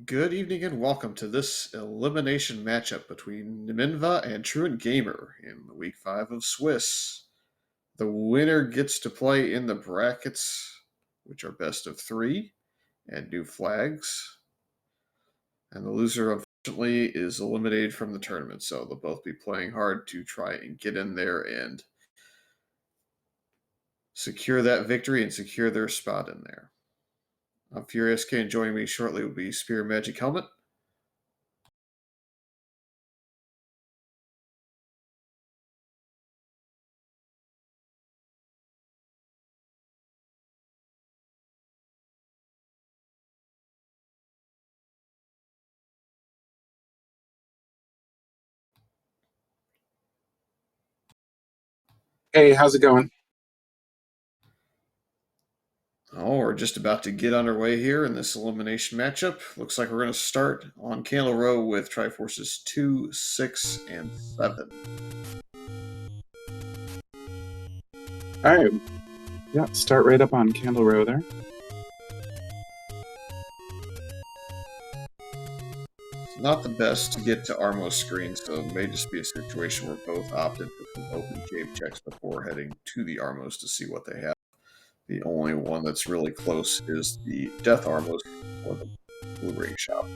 Good evening and welcome to this elimination matchup between Nimanva and TruantGamer in the Week 5 of Swiss. The winner gets to play in the brackets, which are best of 3 and new flags. And the loser, unfortunately, is eliminated from the tournament, so they'll both be playing hard to try and get in there and secure that victory and secure their spot in there. I'm Furious K, and joining me shortly will be Spear Magic Helmet. Hey, how's it going? Oh, we're just about to get underway here in this elimination matchup. Looks like we're going to start on Candle Row with Triforces 2, 6, and 7. All right. Yeah, start right up on Candle Row there. It's not the best to get to Armo's screen, so it may just be a situation where both opted for some open cave checks before heading to the Armos to see what they have. The only one that's really close is the Death Armos or the Blue Ring Shop.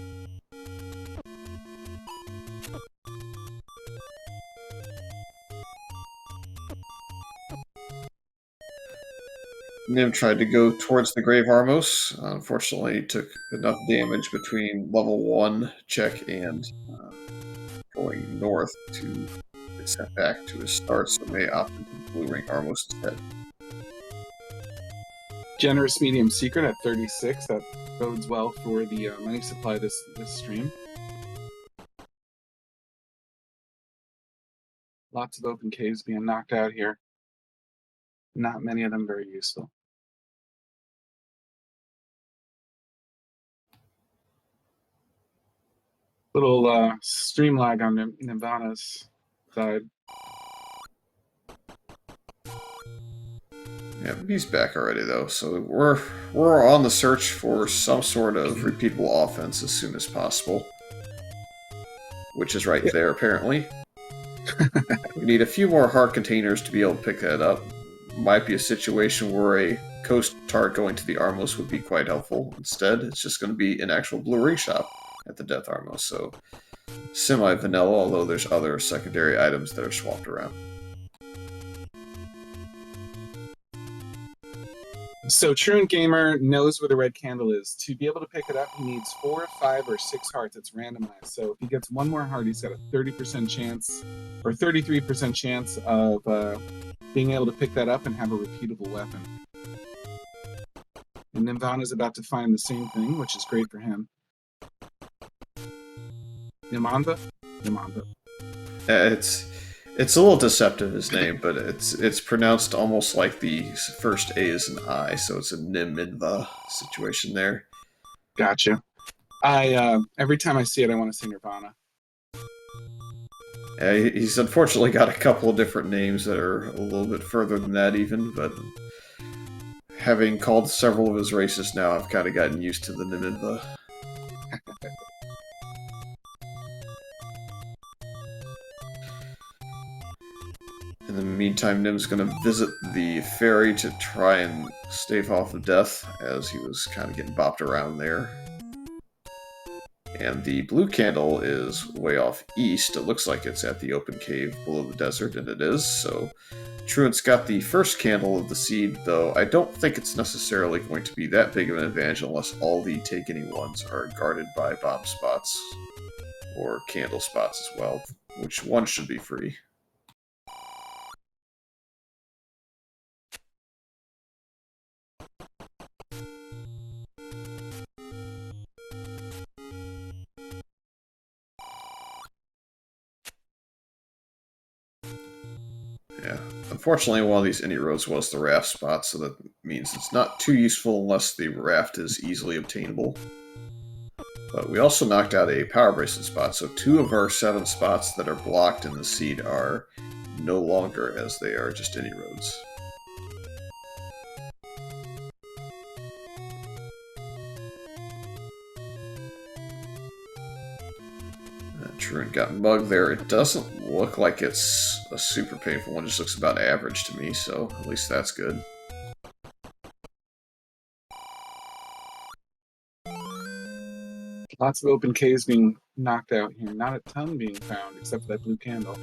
Nim tried to go towards the Grave Armos. Unfortunately, took enough damage between level 1 check and going north to get sent back to his start, so may opt into the Blue Ring Armos instead. Generous medium secret at 36. That bodes well for the money supply this stream. Lots of open caves being knocked out here. Not many of them very useful. Little stream lag on Nimanva's side. Yeah, he's back already though, so we're on the search for some sort of repeatable offense as soon as possible, which is right there apparently. We need a few more heart containers to be able to pick that up. Might be a situation where a coast tart going to the Armos would be quite helpful. Instead, it's just going to be an actual Blue Ring shop at the Death Armos, so semi-vanilla, although there's other secondary items that are swapped around. So TruantGamer knows where the red candle is. To be able to pick it up, he needs 4, 5, or 6 hearts. It's randomized. So if he gets one more heart, he's got a 30% chance, or 33% chance of being able to pick that up and have a repeatable weapon. And Nimanva is about to find the same thing, which is great for him. Nimanva? It's a little deceptive, his name, but it's pronounced almost like the first A is an I, so it's a Nimanva situation there. Gotcha. Every time I see it, I want to say Nirvana. He's unfortunately got a couple of different names that are a little bit further than that even, but having called several of his races now, I've kind of gotten used to the Nimanva. In the meantime, Nim's going to visit the ferry to try and stave off of death, as he was kind of getting bopped around there. And the blue candle is way off east. It looks like it's at the open cave below the desert, and it is. So Truant's got the first candle of the seed, though I don't think it's necessarily going to be that big of an advantage unless all the take any ones are guarded by bomb spots or candle spots as well, which one should be free. Yeah, unfortunately one of these indie roads was the raft spot, so that means it's not too useful unless the raft is easily obtainable. But we also knocked out a power bracelet spot, so 2 of our 7 spots that are blocked in the seed are no longer, as they are just indie roads. Truant got mugged there. It doesn't look like it's a super painful one. It just looks about average to me, so at least that's good. Lots of open Ks being knocked out here. Not a ton being found, except for that blue candle.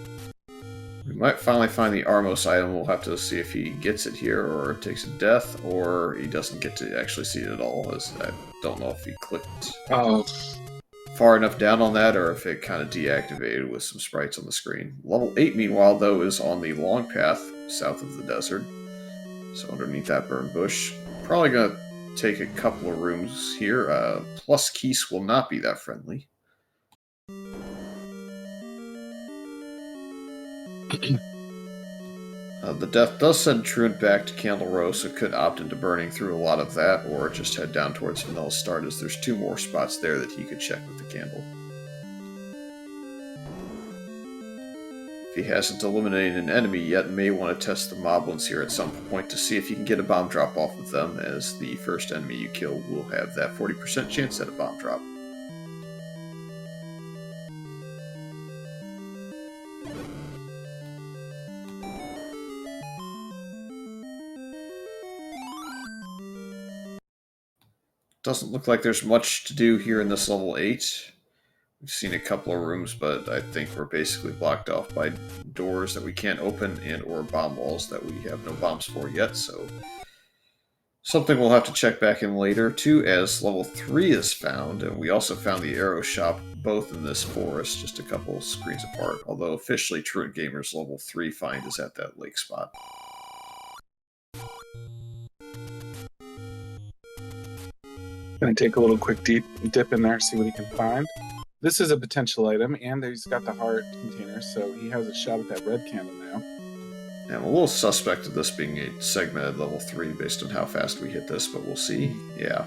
We might finally find the Armos item. We'll have to see if he gets it here, or takes a death, or he doesn't get to actually see it at all, as I don't know if he clicked far enough down on that, or if it kind of deactivated with some sprites on the screen. Level 8, meanwhile, though, is on the long path south of the desert. So underneath that burn bush. Probably going to take a couple of rooms here. Plus, Keese will not be that friendly. The death does send Truant back to Candle Row, so could opt into burning through a lot of that, or just head down towards Vanilla Start, as there's 2 more spots there that he could check with the candle. If he hasn't eliminated an enemy yet, may want to test the moblins here at some point to see if he can get a bomb drop off of them, as the first enemy you kill will have that 40% chance at a bomb drop. Doesn't look like there's much to do here in this level 8. We've seen a couple of rooms, but I think we're basically blocked off by doors that we can't open and or bomb walls that we have no bombs for yet, so something we'll have to check back in later, too, as level 3 is found, and we also found the arrow shop, both in this forest, just a couple screens apart, although officially TruantGamer's level 3 find is at that lake spot. Gonna take a little quick dip in there, see what he can find. This is a potential item, and he's got the heart container, so he has a shot at that red candle now. Yeah, I'm a little suspect of this being a segmented level 3 based on how fast we hit this, but we'll see. Yeah.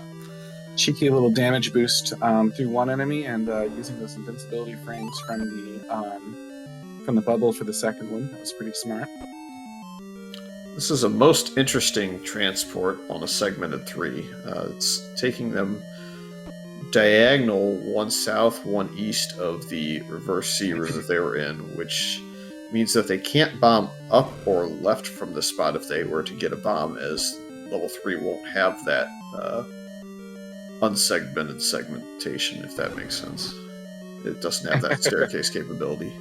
Cheeky little damage boost through one enemy, and using those invincibility frames from the bubble for the second one. That was pretty smart. This is a most interesting transport on a segmented 3. It's taking them diagonal, one south, one east of the reverse C room that they were in, which means that they can't bomb up or left from the spot if they were to get a bomb, as level 3 won't have that unsegmented segmentation, if that makes sense. It doesn't have that staircase capability.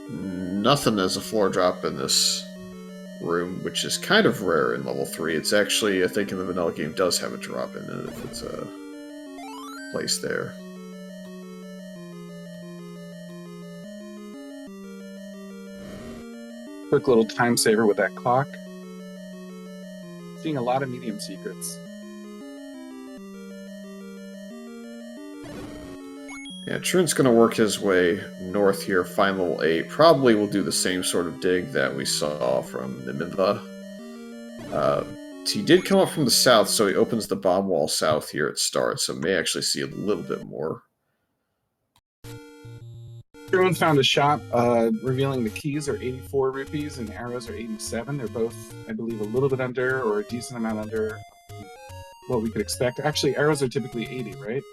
Nothing as a floor drop in this room, which is kind of rare in level 3. It's actually, I think in the vanilla game, does have a drop in it if it's placed there. Quick little time saver with that clock. Seeing a lot of medium secrets. Yeah, Truant's going to work his way north here, find level 8. Probably will do the same sort of dig that we saw from Nimanva. He did come up from the south, so he opens the bomb wall south here at start, so may actually see a little bit more. Truant found a shop revealing the keys are 84 rupees and arrows are 87. They're both, I believe, a little bit under or a decent amount under what we could expect. Actually, arrows are typically 80, right?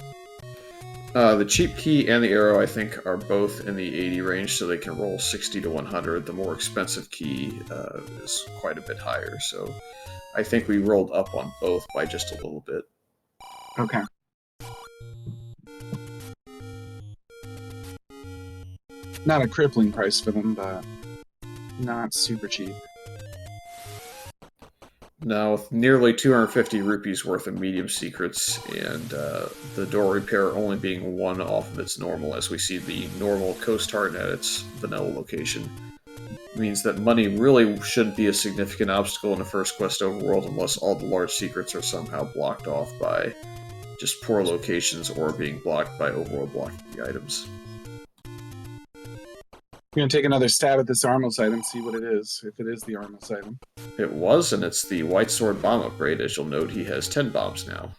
The cheap key and the arrow, I think, are both in the 80 range, so they can roll 60 to 100. The more expensive key is quite a bit higher, so I think we rolled up on both by just a little bit. Okay. Not a crippling price for them, but not super cheap. Now, with nearly 250 rupees worth of medium secrets, and the door repair only being one off of its normal, as we see the normal coast heart at its vanilla location, means that money really shouldn't be a significant obstacle in a first quest overworld unless all the large secrets are somehow blocked off by just poor locations or being blocked by overworld blocking items. We're going to take another stab at this Armos item, see what it is, if it is the Armos item. It was, and it's the White Sword bomb upgrade. As you'll note, he has 10 bombs now.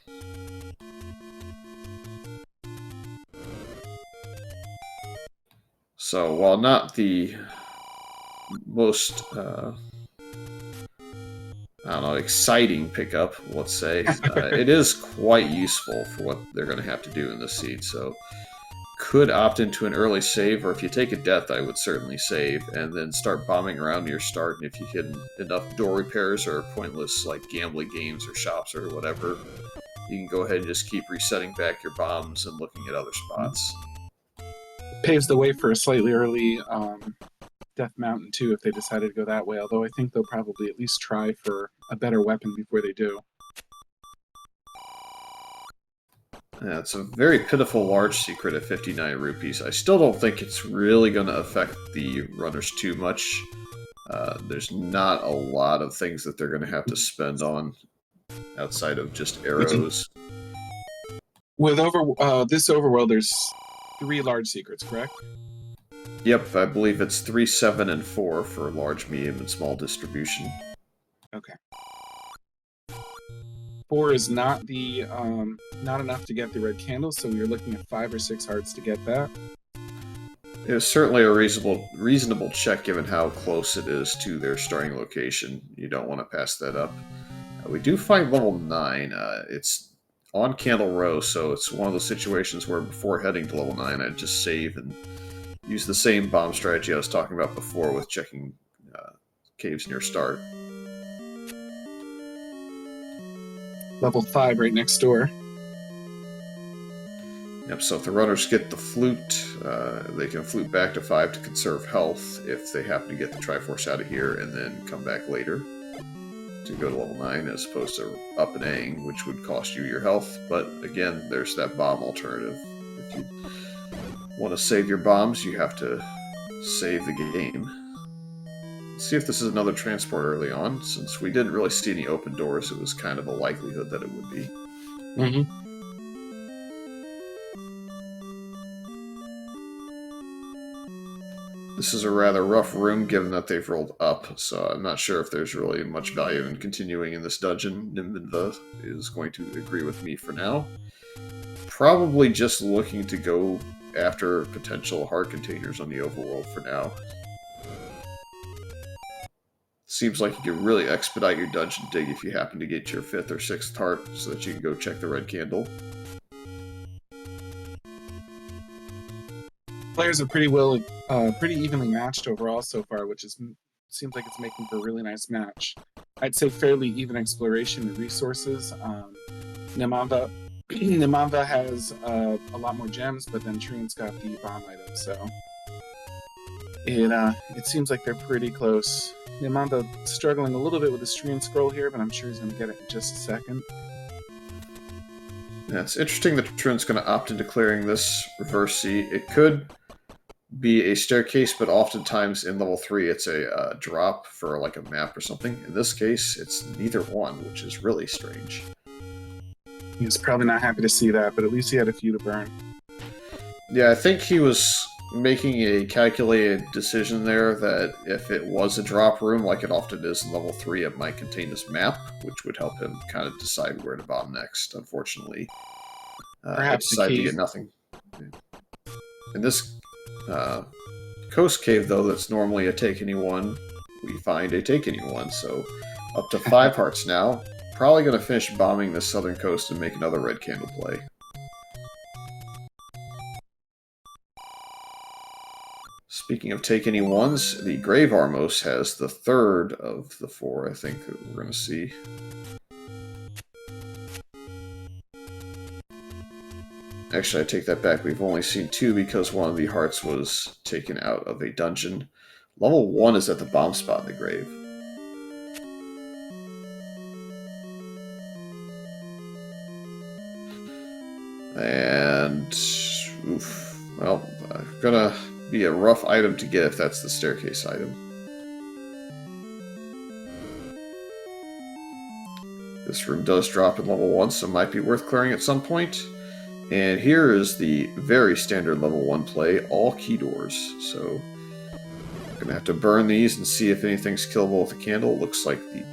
So, while not the most I don't know, exciting pickup, let's say. It is quite useful for what they're going to have to do in this seed, so could opt into an early save, or if you take a death, I would certainly save, and then start bombing around your start, and if you hit enough door repairs or pointless like gambling games or shops or whatever, you can go ahead and just keep resetting back your bombs and looking at other spots. Paves the way for a slightly early Death Mountain too if they decided to go that way, although I think they'll probably at least try for a better weapon before they do. Yeah, it's a very pitiful large secret at 59 rupees. I still don't think it's really going to affect the runners too much. There's not a lot of things that they're going to have to spend on outside of just arrows. With this overworld, there's 3 large secrets, correct? Yep, I believe it's 3, 7, and 4 for large, medium, and small distribution. Okay. 4 is not the not enough to get the red candle, so you're looking at 5 or 6 hearts to get that. It is certainly a reasonable check given how close it is to their starting location. You don't want to pass that up. We do find level 9. It's on Candle Row, so it's one of those situations where before heading to level 9, I'd just save and use the same bomb strategy I was talking about before with checking caves near start. Level 5 right next door. Yep, so if the runners get the flute, they can flute back to 5 to conserve health if they happen to get the Triforce out of here and then come back later to go to level 9 as opposed to up and A-ing, which would cost you your health. But again, there's that bomb alternative. If you want to save your bombs, you have to save the game. Let's see if this is another transport early on. Since we didn't really see any open doors, it was kind of a likelihood that it would be. Mm-hmm. This is a rather rough room given that they've rolled up, so I'm not sure if there's really much value in continuing in this dungeon. Nimanva is going to agree with me for now. Probably just looking to go after potential heart containers on the overworld for now. Seems like you could really expedite your dungeon dig if you happen to get your 5th or 6th heart so that you can go check the red candle. Players are pretty evenly matched overall so far, which seems like it's making for a really nice match. I'd say fairly even exploration and resources. Nimanva has a lot more gems, but then Truant's got the bomb item, so it seems like they're pretty close. Nimanva struggling a little bit with the stream scroll here, but I'm sure he's going to get it in just a second. Yeah, it's interesting that Truant's going to opt into clearing this reverse C. It could be a staircase, but oftentimes in level 3 it's a drop for like a map or something. In this case, it's neither one, which is really strange. He's probably not happy to see that, but at least he had a few to burn. Yeah, I think he was making a calculated decision there that if it was a drop room, like it often is in level 3, it might contain this map, which would help him kind of decide where to bomb next. Unfortunately, perhaps decided to get nothing. In this coast cave, though, that's normally a take anyone, we find a take anyone, so up to 5 hearts now. Probably going to finish bombing the southern coast and make another red candle play. Speaking of take any ones, the Grave Armos has the 3rd of the 4, I think, that we're going to see. Actually, I take that back. We've only seen 2 because one of the hearts was taken out of a dungeon. Level 1 is at the bomb spot in the grave. And, oof, well, gonna be a rough item to get if that's the staircase item. This room does drop in level 1, so it might be worth clearing at some point. And here is the very standard level 1 play, all key doors. So, I'm gonna have to burn these and see if anything's killable with a candle. Looks like the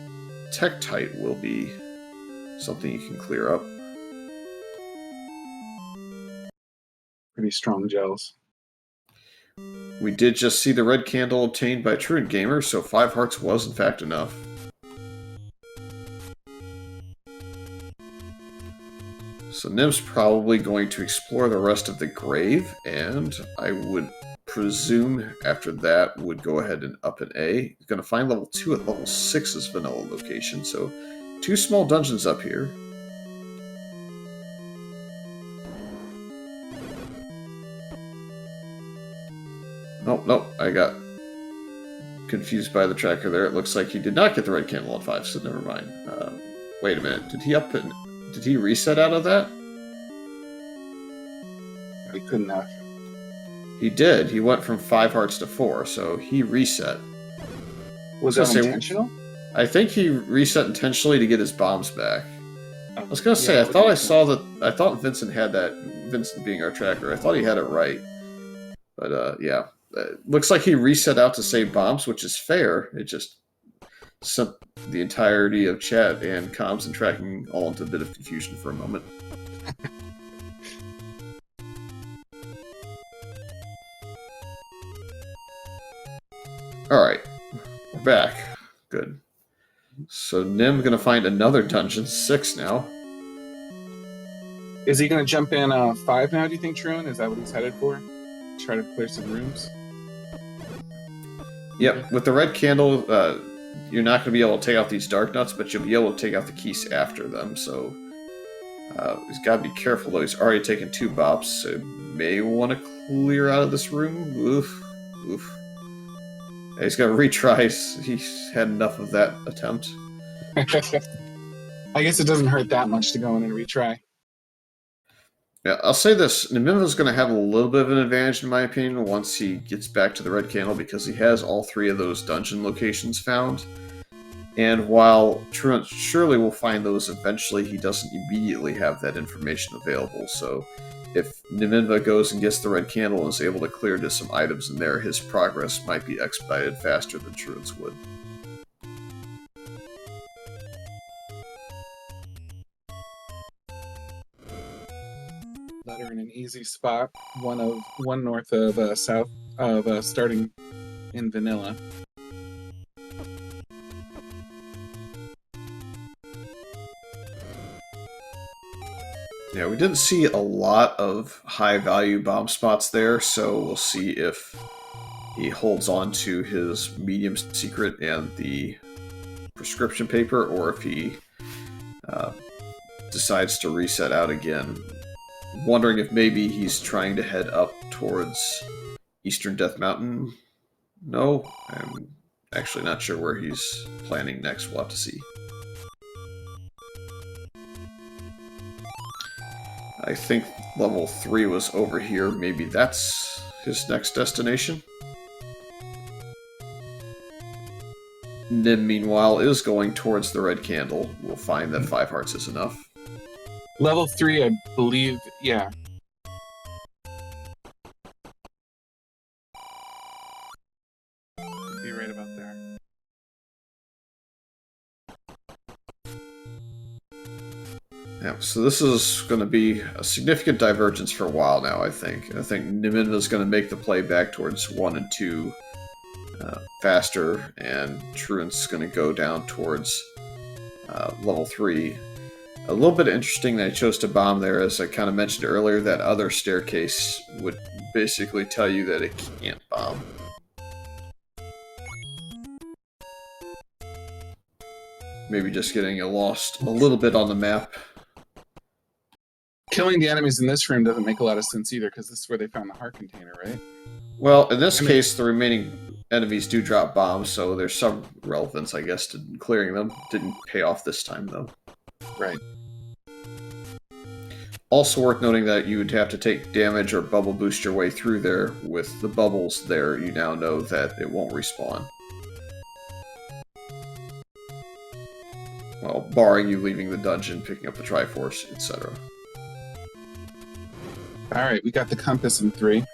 Tektite will be something you can clear up. Pretty strong gels. We did just see the red candle obtained by TruantGamer, so 5 hearts was in fact enough. So Nim's probably going to explore the rest of the grave, and I would presume after that would go ahead and up an A. He's going to find level 2 at level 6's vanilla location, so 2 small dungeons up here. Oh, no, I got confused by the tracker there. It looks like he did not get the red candle on 5, so never mind. Wait a minute, did he reset out of that? He couldn't have. He did. He went from 5 hearts to 4, so he reset. Was that intentional? I think he reset intentionally to get his bombs back. Oh, I was gonna say, I thought Vincent had that. Vincent being our tracker, I thought he had it right. But yeah, looks like he reset out to save bombs, which is fair. It just sent the entirety of chat and comms and tracking all into a bit of confusion for a moment. Alright, we're back. Good. So Nim gonna find another dungeon, 6 now. Is he gonna jump in 5 now, do you think, Truant? Is that what he's headed for? Try to clear some rooms? Yep, with the red candle, you're not going to be able to take out these dark nuts, but you'll be able to take out the keys after them, so he's got to be careful, though. He's already taken 2 bops, so may want to clear out of this room. Oof. Oof. Yeah, he's got to retry. He's had enough of that attempt. I guess it doesn't hurt that much to go in and retry. Yeah, I'll say this. Nimanva's going to have a little bit of an advantage, in my opinion, once he gets back to the red candle, because he has all 3 of those dungeon locations found. And while Truant surely will find those eventually, he doesn't immediately have that information available. So if Nimanva goes and gets the red candle and is able to clear just some items in there, his progress might be expedited faster than Truant's would. Letter in an easy spot, one north of south of starting in vanilla. Yeah, we didn't see a lot of high-value bomb spots there, so we'll see if he holds on to his medium secret and the prescription paper, or if he decides to reset out again. Wondering if maybe he's trying to head up towards Eastern Death Mountain. No, I'm actually not sure where he's planning next. We'll have to see. I think level 3 was over here. Maybe that's his next destination. Nim, meanwhile, is going towards the red candle. We'll find that 5 hearts is enough. Level 3, I believe, yeah. Be right about there. Yeah, so this is going to be a significant divergence for a while now, I think. I think Nimanva's going to make the play back towards 1 and 2 faster, and Truant's going to go down towards level 3. A little bit interesting that I chose to bomb there, as I kind of mentioned earlier, that other staircase would basically tell you that it can't bomb. Maybe just getting you lost a little bit on the map. Killing the enemies in this room doesn't make a lot of sense either, because this is where they found the heart container, right? Well, in this case, the remaining enemies do drop bombs, so there's some relevance, I guess, to clearing them. Didn't pay off this time, though. Right. Also worth noting that you would have to take damage or bubble boost your way through there. With the bubbles there, you now know that it won't respawn. Well, barring you leaving the dungeon, picking up the Triforce, etc. Alright, we got the compass in 3.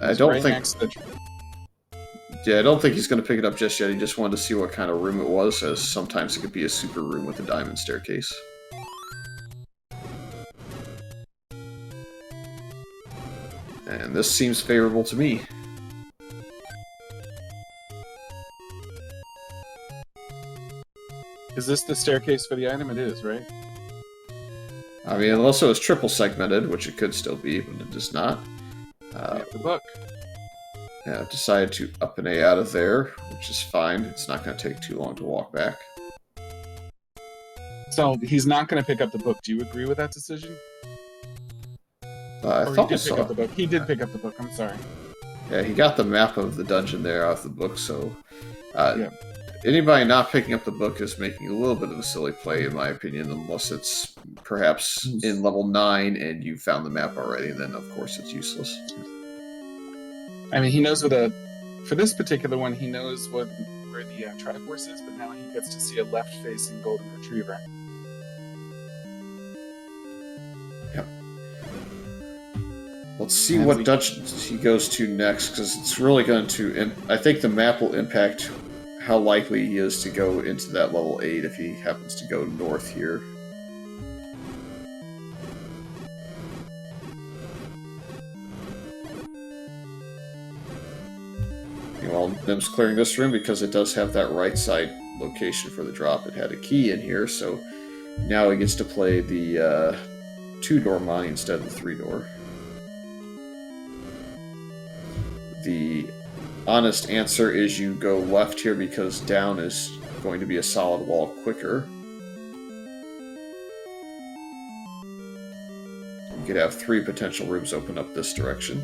I don't think... Yeah, I don't think he's going to pick it up just yet. He just wanted to see what kind of room it was, as sometimes it could be a super room with a diamond staircase. And this seems favorable to me. Is this the staircase for the item? It is, right? I mean, unless it was triple segmented, which it could still be, but it is not. The book. Yeah, decided to up and A out of there, which is fine. It's not going to take too long to walk back. So he's not going to pick up the book. Do you agree with that decision? I Or thought he I did pick saw. up the book. He did pick up the book. I'm sorry. Yeah, he got the map of the dungeon there off the book, so Yeah. anybody not picking up the book is making a little bit of a silly play, in my opinion, unless it's perhaps in level 9 and you found the map already, and then of course it's useless. I mean, he knows for this particular one, he knows where the Triforce is, but now he gets to see a left-facing Golden Retriever. Yep. Let's see what dungeons he goes to next, because it's really going to... I think the map will impact how likely he is to go into that level 8 if he happens to go north here. While Nim's clearing this room, because it does have that right side location for the drop, it had a key in here, so now he gets to play the 2-door mine instead of the 3-door. The honest answer is you go left here because down is going to be a solid wall quicker. You could have 3 potential rooms open up this direction.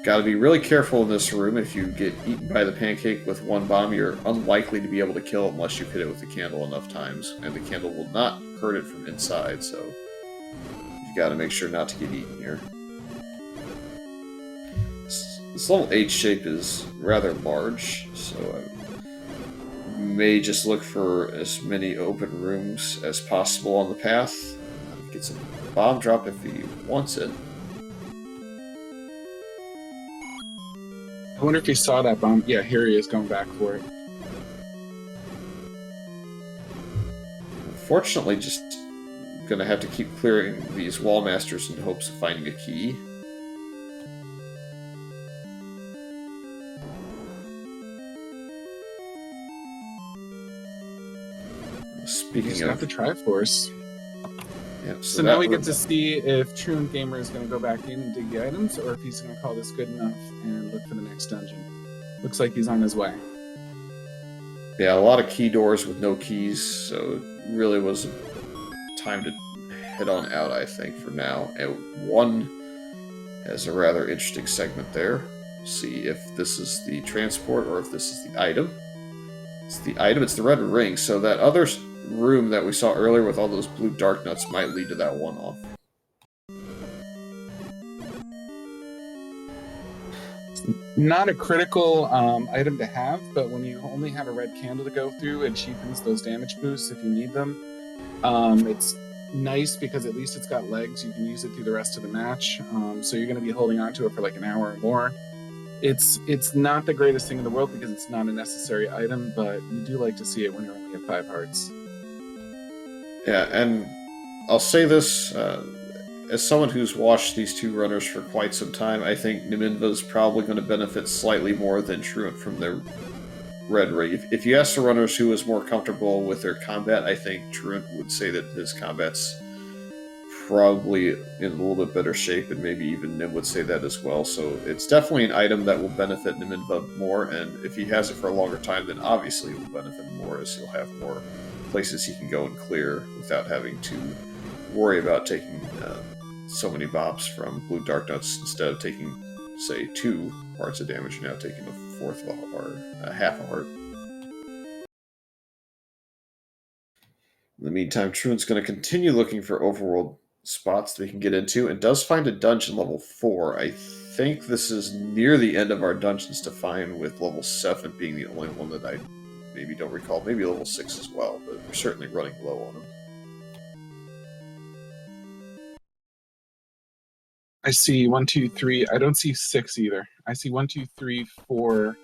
Got to be really careful in this room. If you get eaten by the pancake with 1 bomb, you're unlikely to be able to kill it unless you hit it with the candle enough times, and the candle will not hurt it from inside, so you got to make sure not to get eaten here. This level 8 shape is rather large, so I may just look for as many open rooms as possible on the path. Gets a bomb drop if he wants it. I wonder if he saw that bomb. Yeah, here he is going back for it. Unfortunately, just gonna have to keep clearing these wall masters in hopes of finding a key. Speaking He's of... got the Triforce. Yep, So now we get to see if TruantGamer is going to go back in and dig the items, or if he's going to call this good enough and look for the next dungeon. Looks like he's on his way. Yeah, a lot of key doors with no keys, so it really was time to head on out, I think, for now. And 1 has a rather interesting segment there. See if this is the transport or if this is the item. It's the item, it's the red ring, so that other room that we saw earlier with all those blue dark nuts might lead to that one-off. Not a critical item to have, but when you only have a red candle to go through, it cheapens those damage boosts if you need them. It's nice because at least it's got legs. You can use it through the rest of the match, so you're going to be holding on to it for like an hour or more. It's not the greatest thing in the world because it's not a necessary item, but you do like to see it when you're only at 5 hearts. Yeah, and I'll say this, as someone who's watched these 2 runners for quite some time, I think Nimanva is probably going to benefit slightly more than Truant from their red ring. If you ask the runners who is more comfortable with their combat, I think Truant would say that his combat's probably in a little bit better shape, and maybe even Nim would say that as well. So it's definitely an item that will benefit Nimanva more, and if he has it for a longer time, then obviously it will benefit more, as he'll have more places he can go and clear without having to worry about taking so many bombs from blue dark nuts. Instead of taking, say, 2 hearts of damage, you're now taking a 1/4 of a heart, half a heart. In the meantime, Truant's going to continue looking for overworld spots they can get into, and does find a dungeon level 4. I think this is near the end of our dungeons to find, with level 7 being the only one that I maybe don't recall. Maybe level 6 as well, but we're certainly running low on them. I see 1, 2, 3. I don't see 6 either. I see 1, 2, 3, 4,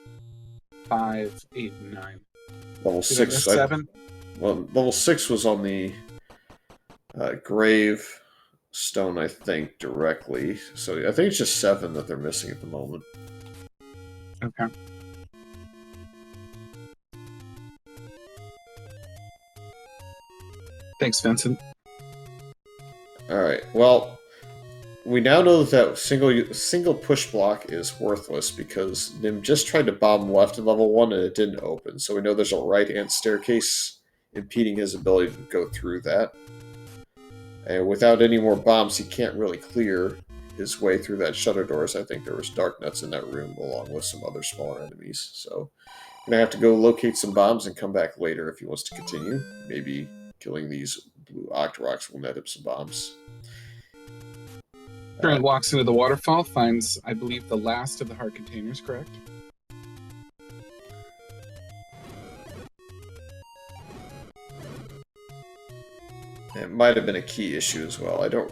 5, 8, and 9. Level 6. 7. Well, level 6 was on the grave stone, I think, directly. So I think it's just 7 that they're missing at the moment. Okay. Thanks, Vincent. Alright, well, we now know that single push block is worthless because Nim just tried to bomb left in level 1 and it didn't open. So we know there's a right-hand staircase impeding his ability to go through that. And without any more bombs, he can't really clear his way through that shutter doors. I think there was dark nuts in that room along with some other smaller enemies. So I'm going to have to go locate some bombs and come back later if he wants to continue. Maybe killing these blue Octoroks will net him some bombs. Truant walks into the waterfall, finds, I believe, the last of the heart containers, correct? It might have been a key issue as well. I don't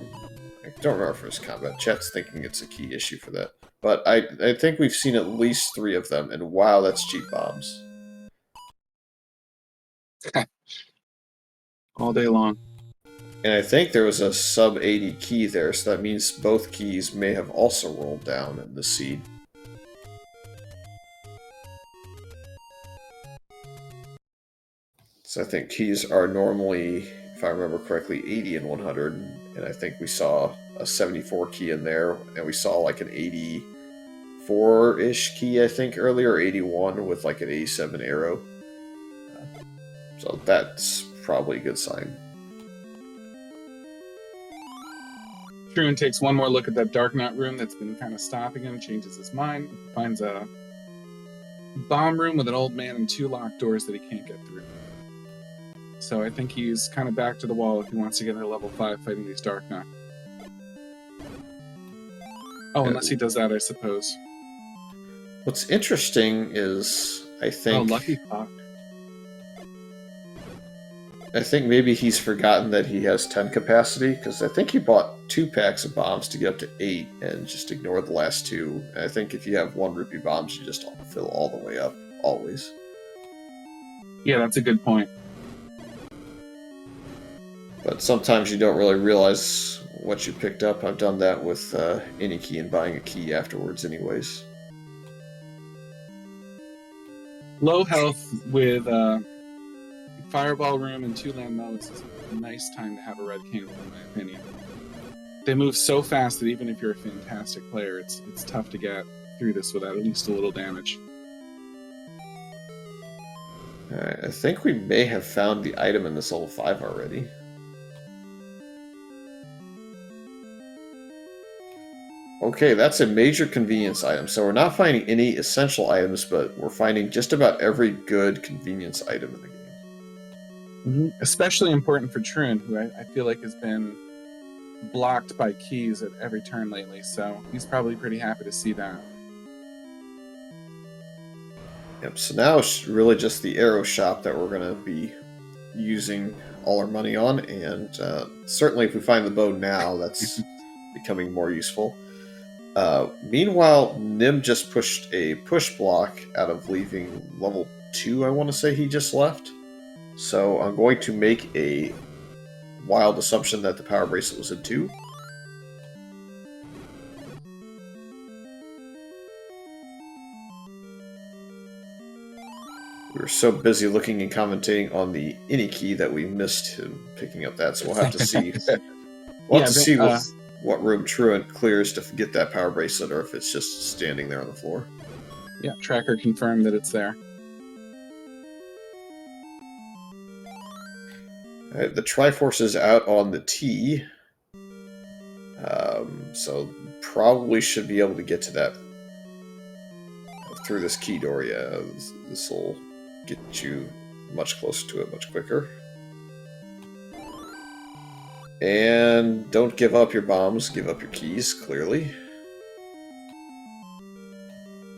remember if it was combat. Chat's thinking it's a key issue for that. But I think we've seen at least 3 of them, and wow, that's cheap bombs. All day long. And I think there was a sub 80 key there, so that means both keys may have also rolled down in the seed. So I think keys are normally, if I remember correctly, 80 and 100, and I think we saw a 74 key in there, and we saw like an 84-ish key, I think, earlier, 81 with like an 87 arrow. So that's probably a good sign. Truant takes one more look at that dark nut room that's been kind of stopping him, changes his mind, finds a bomb room with an old man and 2 locked doors that he can't get through. So I think he's kind of back to the wall if he wants to get to level 5 fighting these dark nut. Oh, unless he does that, I suppose. What's interesting is, I think... Oh, lucky fuck. I think maybe he's forgotten that he has 10 capacity, because I think he bought 2 packs of bombs to get up to 8 and just ignored the last 2. And I think if you have 1 rupee bombs, you just fill all the way up, always. Yeah, that's a good point. But sometimes you don't really realize what you picked up. I've done that with any key and buying a key afterwards anyways. Low health with Fireball Room and 2 land modes is a nice time to have a red candle, in my opinion. They move so fast that even if you're a fantastic player, it's tough to get through this without at least a little damage. Alright, I think we may have found the item in this level 5 already. Okay, that's a major convenience item. So we're not finding any essential items, but we're finding just about every good convenience item in the game. Mm-hmm. Especially important for Truant, who I feel like has been blocked by keys at every turn lately, so he's probably pretty happy to see that. Yep, so now it's really just the arrow shop that we're going to be using all our money on, and certainly if we find the bow now, that's becoming more useful. Meanwhile, Nim just pushed a push block out of leaving level 2, I want to say he just left. So I'm going to make a wild assumption that the power bracelet was in 2. We were so busy looking and commentating on the any key that we missed him picking up that, so we'll have to see. We'll have to see what room Truant clears to get that power bracelet, or if it's just standing there on the floor. Yeah, tracker confirmed that it's there. Alright, the Triforce is out on the T, so probably should be able to get to that through this key door. Yeah, this will get you much closer to it much quicker. And don't give up your bombs, give up your keys, clearly.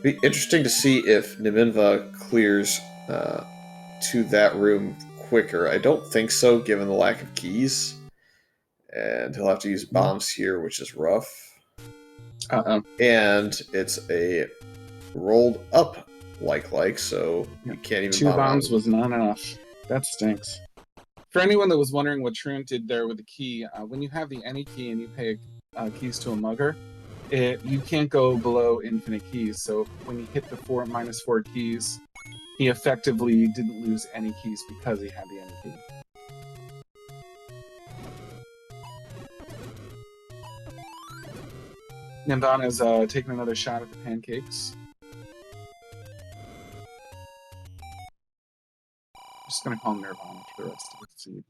Be interesting to see if Nimanva clears to that room quicker. I don't think so, given the lack of keys. And he'll have to use bombs here, which is rough. Uh-oh. And it's a rolled up like, so you can't even 2 bombs was not enough. That stinks. For anyone that was wondering what Truant did there with the key, when you have the any key and you pay keys to a mugger, you can't go below infinite keys. So when you hit the -4 keys, he effectively didn't lose any keys because he had the any key. Nimanva's taking another shot at the pancakes. I'm just gonna call him Nirvana for the rest of the seed.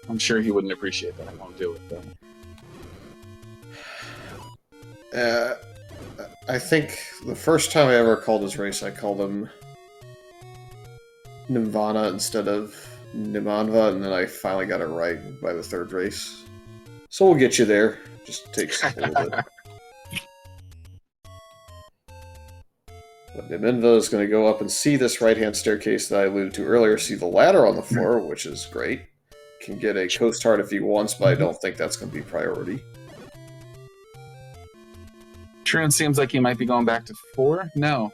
I'm sure he wouldn't appreciate that. I won't do it though. I think the first time I ever called his race, I called him Nimanva instead of Nimanva, and then I finally got it right by the third race. So we'll get you there. Just takes a little bit. But Nimanva is going to go up and see this right-hand staircase that I alluded to earlier, see the ladder on the floor, which is great. Can get a coast heart if he wants, but I don't think that's going to be priority. Truant seems like he might be going back to 4. No.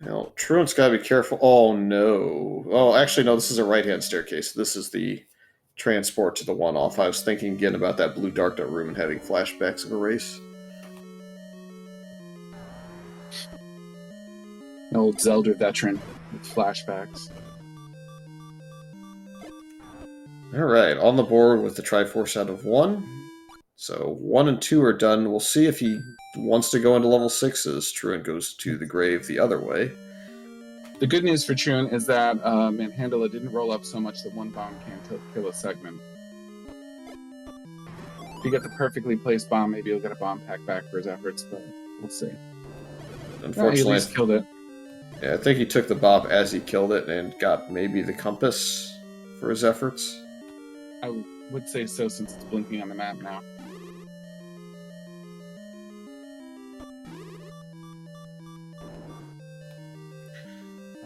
Now, Truant's got to be careful. Oh, no. Oh, actually, no, this is a right-hand staircase. This is the transport to the one-off. I was thinking again about that blue dark dot room and having flashbacks of a race. An old Zelda veteran with flashbacks. Alright, on the board with the Triforce out of 1. So 1 and 2 are done. We'll see if he wants to go into level 6 as Truant goes to the grave the other way. The good news for Truant is that Manhandla didn't roll up so much that one bomb can't kill a segment. If you get the perfectly placed bomb, maybe he'll get a bomb pack back for his efforts, but we'll see. Unfortunately, he at least killed it. Yeah, I think he took the bop as he killed it and got maybe the compass for his efforts. I would say so since it's blinking on the map now.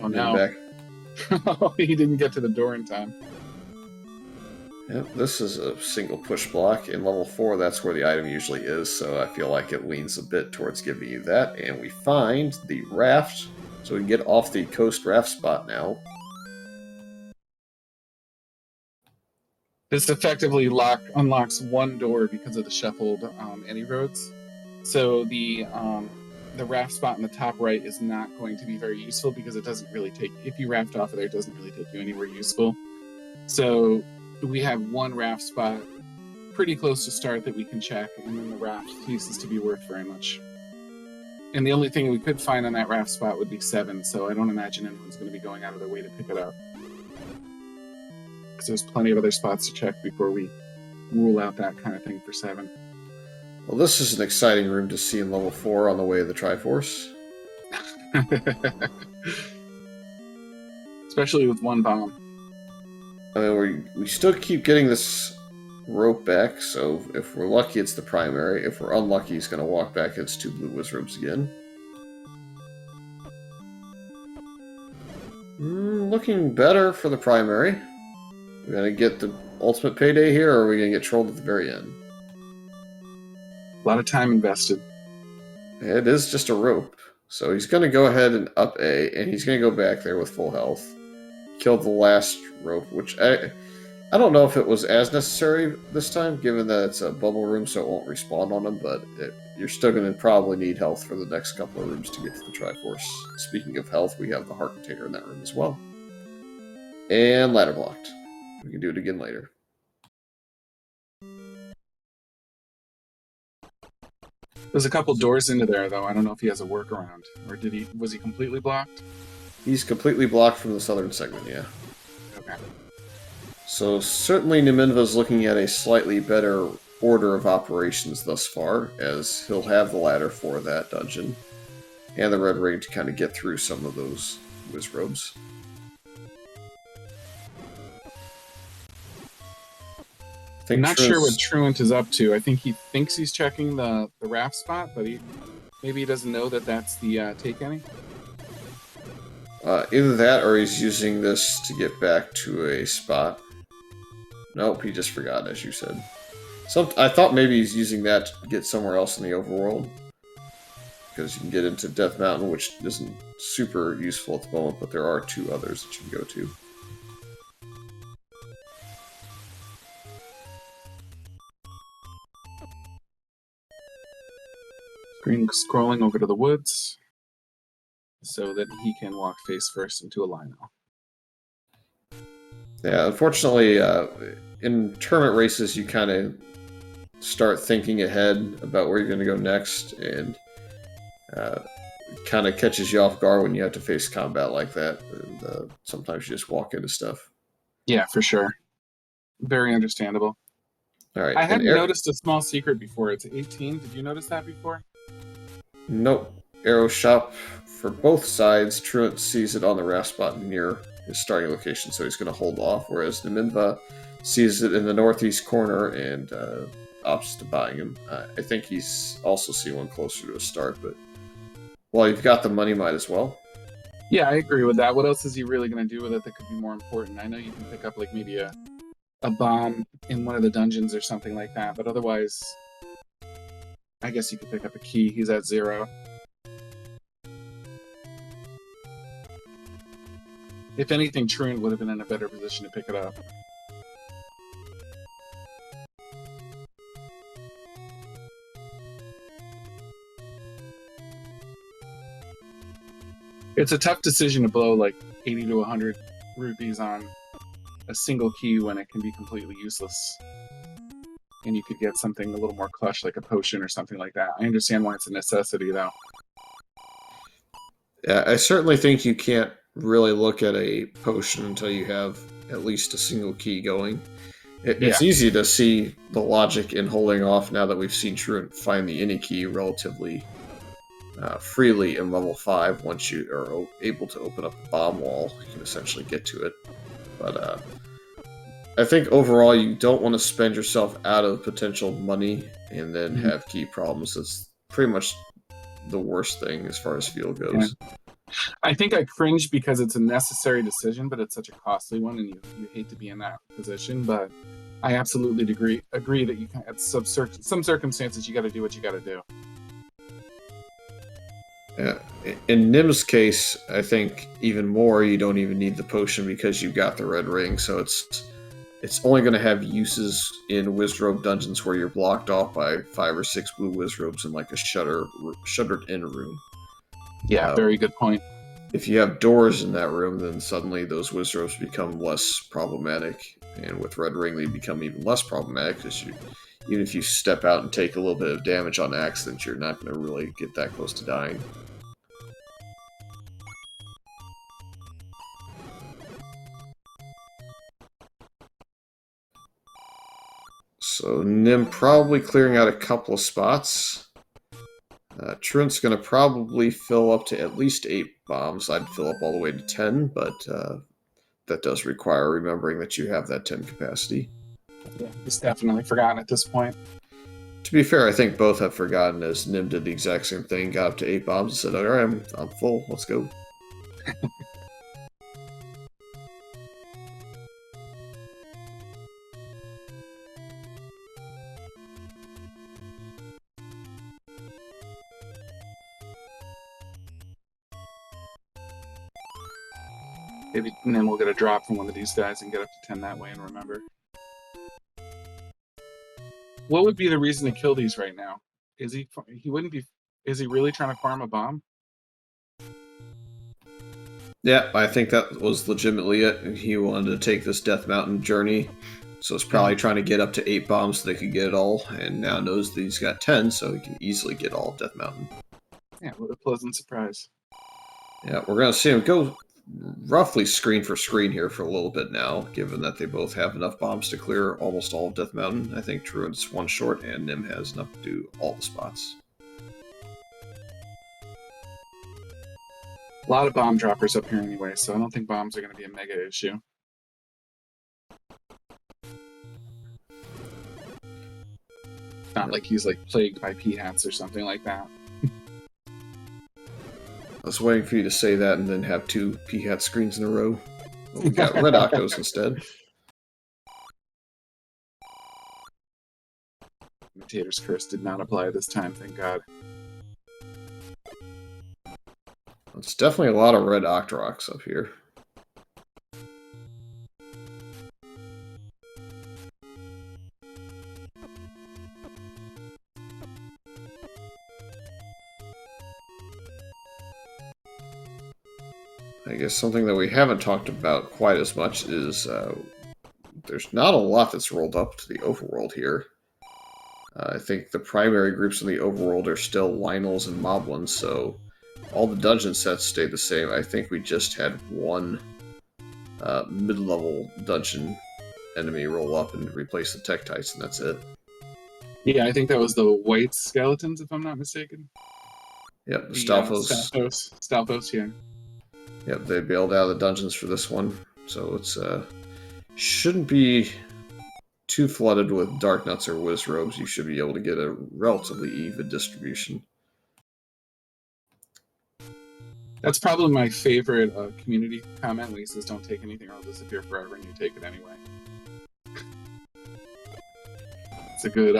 Oh no. He didn't get to the door in time. Yep, this is a single push block. In level 4, that's where the item usually is, so I feel like it leans a bit towards giving you that. And we find the raft, so we can get off the coast raft spot now. This effectively unlocks one door because of the shuffled anti-roads. So the raft spot in the top right is not going to be very useful because it doesn't really take, if you raft off of there, it doesn't really take you anywhere useful. So we have one raft spot pretty close to start that we can check, and then the raft ceases to be worth very much. And the only thing we could find on that raft spot would be 7, so I don't imagine anyone's going to be going out of their way to pick it up. Because there's plenty of other spots to check before we rule out that kind of thing for 7. Well, this is an exciting room to see in level 4 on the way of the Triforce. Especially with one bomb. I mean, we still keep getting this rope back, so if we're lucky, it's the primary. If we're unlucky, he's going to walk back against 2 blue wizards again. Looking better for the primary. We're going to get the ultimate payday here, or are we going to get trolled at the very end? A lot of time invested. It is just a rope. So he's going to go ahead and up A, and he's going to go back there with full health. Kill the last rope, which I don't know if it was as necessary this time, given that it's a bubble room, so it won't respawn on him, but you're still going to probably need health for the next couple of rooms to get to the Triforce. Speaking of health, we have the heart container in that room as well. And ladder blocked. We can do it again later. There's a couple doors into there, though. I don't know if he has a workaround. Or was he completely blocked? He's completely blocked from the southern segment, yeah. Okay. So certainly Nimanva's looking at a slightly better order of operations thus far, as he'll have the ladder for that dungeon, and the red ring to kind of get through some of those wizrobes. I'm not sure what Truant is up to. I think he thinks he's checking the raft spot, but maybe he doesn't know that that's the take any. Either that, or he's using this to get back to a spot. Nope, he just forgot, as you said. I thought maybe he's using that to get somewhere else in the overworld. Because you can get into Death Mountain, which isn't super useful at the moment, but there are 2 others that you can go to. Green scrolling over to the woods so that he can walk face first into a Lino. Yeah, unfortunately, in tournament races, you kind of start thinking ahead about where you're going to go next, and uh, kind of catches you off guard when you have to face combat like that. And sometimes you just walk into stuff. Yeah, for sure. Very understandable. All right, I and hadn't noticed a small secret before. It's 18. Did you notice that before? nope, arrow shop for both sides. Truant sees it on the raft spot near his starting location, so he's going to hold off. Whereas Nimanva sees it in the northeast corner and opts to buying him. I think he's also seen one closer to his start, but while you've got the money, might as well. Yeah, I agree with that. What else is he really going to do with it that could be more important? I know you can pick up like maybe a bomb in one of the dungeons or something like that, but otherwise, I guess you could pick up a key. He's at 0. If anything, Truant would have been in a better position to pick it up. It's a tough decision to blow like 80 to 100 rupees on a single key when it can be completely useless. And you could get something a little more clutch, like a potion or something like that. I understand why it's a necessity, though. Yeah, I certainly think you can't really look at a potion until you have at least a single key going. It's Yeah. easy to see the logic in holding off now that we've seen Truant find the any key relatively freely in level 5. Once you are able to open up the bomb wall, you can essentially get to it. But I think overall you don't want to spend yourself out of potential money and then have key problems. That's pretty much the worst thing as far as field goes. Yeah. I think I cringe because it's a necessary decision, but it's such a costly one, and you hate to be in that position. But I absolutely agree that you can, at some circumstances, you got to do what you got to do. Yeah. In Nim's case, I think even more you don't even need the potion because you've got the red ring, so it's only going to have uses in Wizrobe dungeons where you're blocked off by 5 or 6 blue Wizrobes in like a shuttered in room. Yeah, very good point. If you have doors in that room, then suddenly those Wizrobes become less problematic, and with Red Ring they become even less problematic because even if you step out and take a little bit of damage on accident, you're not going to really get that close to dying. So Nim probably clearing out a couple of spots. Truant's going to probably fill up to at least 8 bombs. I'd fill up all the way to 10, but that does require remembering that you have that 10 capacity. Yeah, he's definitely forgotten at this point. To be fair, I think both have forgotten, as Nim did the exact same thing, got up to 8 bombs and said, alright, I'm full, let's go. Maybe Nim will get a drop from one of these guys and get up to 10 that way and remember. What would be the reason to kill these right now? Is he wouldn't be, is he really trying to farm a bomb? Yeah, I think that was legitimately it. He wanted to take this Death Mountain journey, so it's probably trying to get up to 8 bombs so they could get it all, and now knows that he's got 10, so he can easily get all of Death Mountain. Yeah, what a pleasant surprise. Yeah, we're going to see him go roughly screen for screen here for a little bit now, given that they both have enough bombs to clear almost all of Death Mountain. I think Truant's one short, and Nim has enough to do all the spots. A lot of bomb droppers up here anyway, so I don't think bombs are going to be a mega issue. Not like he's like plagued by P-hats or something like that. I was waiting for you to say that and then have 2 P-hat screens in a row. Well, we got Red Octos instead. Imitator's Curse did not apply this time, thank God. It's definitely a lot of red Octoroks up here. I guess something that we haven't talked about quite as much is there's not a lot that's rolled up to the overworld here. I think the primary groups in the overworld are still Lionels and Moblins, so all the dungeon sets stayed the same. I think we just had one mid-level dungeon enemy roll up and replace the Tektites, and that's it. Yeah, I think that was the white skeletons, if I'm not mistaken. Yep, the Stalfos, yeah. Yep, they bailed out of the dungeons for this one, so it's shouldn't be too flooded with Dark Nuts or Whiz Robes. You should be able to get a relatively even distribution. That's probably my favorite community comment when he says, "Don't take anything or it'll disappear forever," and you take it anyway. It's a good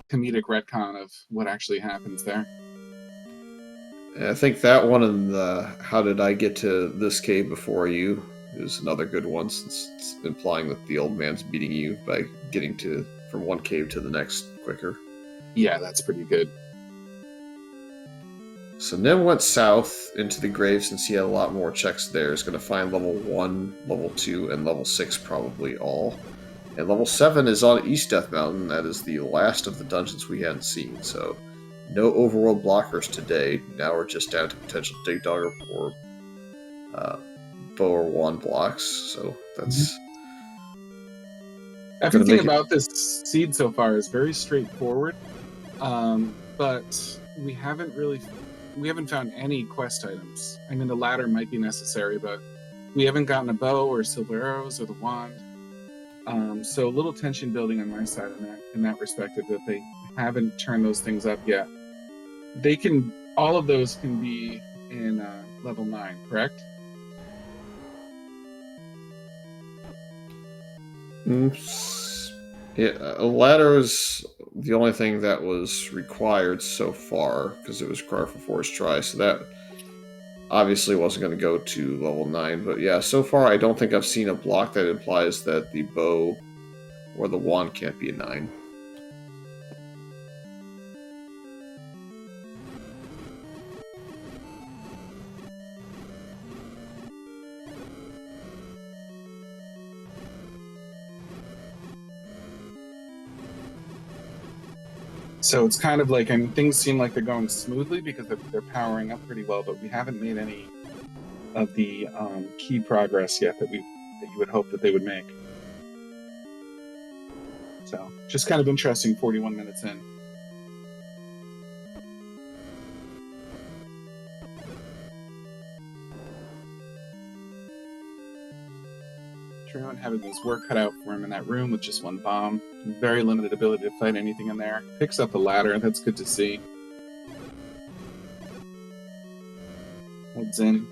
comedic retcon of what actually happens there. I think that one and the "How did I get to this cave before you" is another good one, since it's implying that the old man's beating you by getting from one cave to the next quicker. Yeah, that's pretty good. So Nim went south into the grave since he had a lot more checks there. He's going to find level 1, level 2, and level 6 probably all. And level 7 is on East Death Mountain. That is the last of the dungeons we hadn't seen, so no overworld blockers today. Now we're just down to potential Dig Dog or Bow or Wand blocks, so that's... Everything about this seed so far is very straightforward, but we haven't found any quest items. I mean, the ladder might be necessary, but we haven't gotten a bow or silver arrows or the wand. So a little tension building on my side in that perspective, that they haven't turned those things up yet. All of those can be in level 9, correct? Yeah, a ladder is the only thing that was required so far, because it was required for first try, so that obviously wasn't going to go to level 9, but yeah, so far I don't think I've seen a block that implies that the bow or the wand can't be a 9. So it's kind of like, I mean, things seem like they're going smoothly because they're powering up pretty well, but we haven't made any of the key progress yet that you would hope that they would make. So just kind of interesting 41 minutes in. Truant having his work cut out for him in that room with just one bomb. Very limited ability to fight anything in there. Picks up the ladder, that's good to see. Heads in,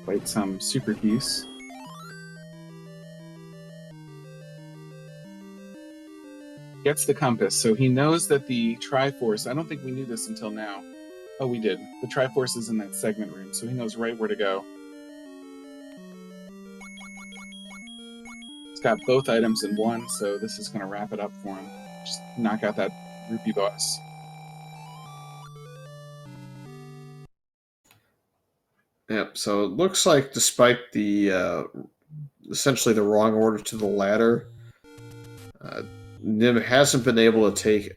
fight some super geese. Gets the compass, so he knows that the Triforce, I don't think we knew this until now. Oh, we did. The Triforce is in that segment room, so he knows right where to go. He's got both items in one, so this is going to wrap it up for him. Just knock out that rupee boss. Yep, so it looks like despite the essentially the wrong order to the ladder, Nim hasn't been able to take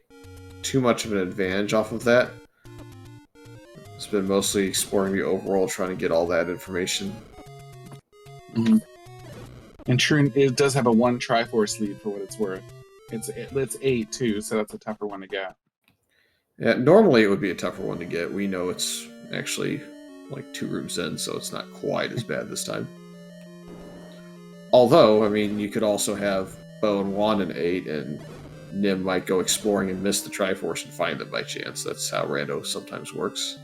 too much of an advantage off of that. It's been mostly exploring the overworld, trying to get all that information. Mm-hmm. And Truant, it does have a 1 Triforce lead for what it's worth. It's 8 too, so that's a tougher one to get. Yeah, normally it would be a tougher one to get. We know it's actually like 2 rooms in, so it's not quite as bad this time. Although, I mean, you could also have Bow and Wand in 8, and Nim might go exploring and miss the Triforce and find them by chance. That's how Rando sometimes works.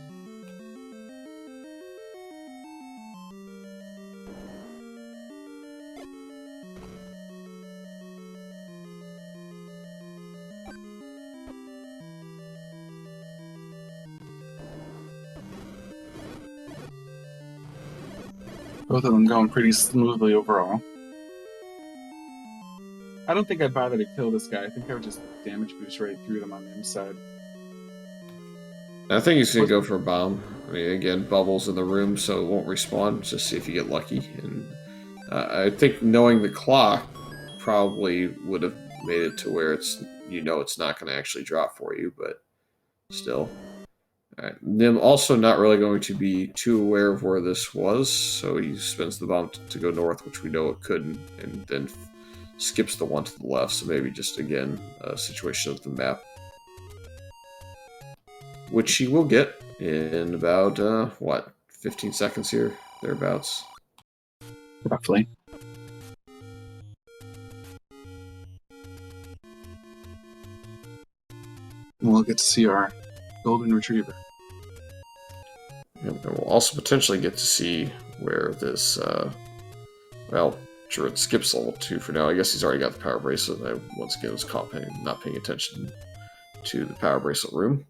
Both of them going pretty smoothly overall. I don't think I'd bother to kill this guy. I think I would just damage boost right through them on the inside. I think he's going to go for a bomb. I mean, again, bubbles in the room, so it won't respawn. Just see if you get lucky. And I think knowing the clock probably would have made it to where it's it's not going to actually drop for you, but still. Alright. Nim also not really going to be too aware of where this was, so he spends the bomb to go north, which we know it couldn't, and then skips the one to the left, so maybe just, again, a situation of the map. Which he will get in about, 15 seconds here, thereabouts. Roughly. And we'll get to see our golden retriever. And we'll also potentially get to see where this, sure, it skips level 2 for now. I guess he's already got the power bracelet. I, once again, was caught not paying attention to the power bracelet room.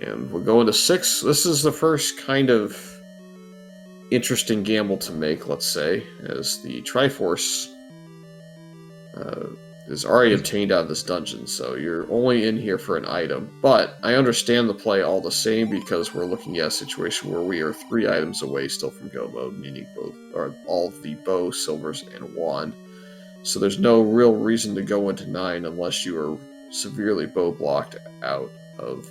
And we'll go into 6. This is the first kind of interesting gamble to make, let's say, as the Triforce is already obtained out of this dungeon, so you're only in here for an item. But I understand the play all the same, because we're looking at a situation where we are 3 items away still from go mode, meaning both or all of the bow, silvers, and wand. So there's no real reason to go into 9 unless you are severely bow blocked out of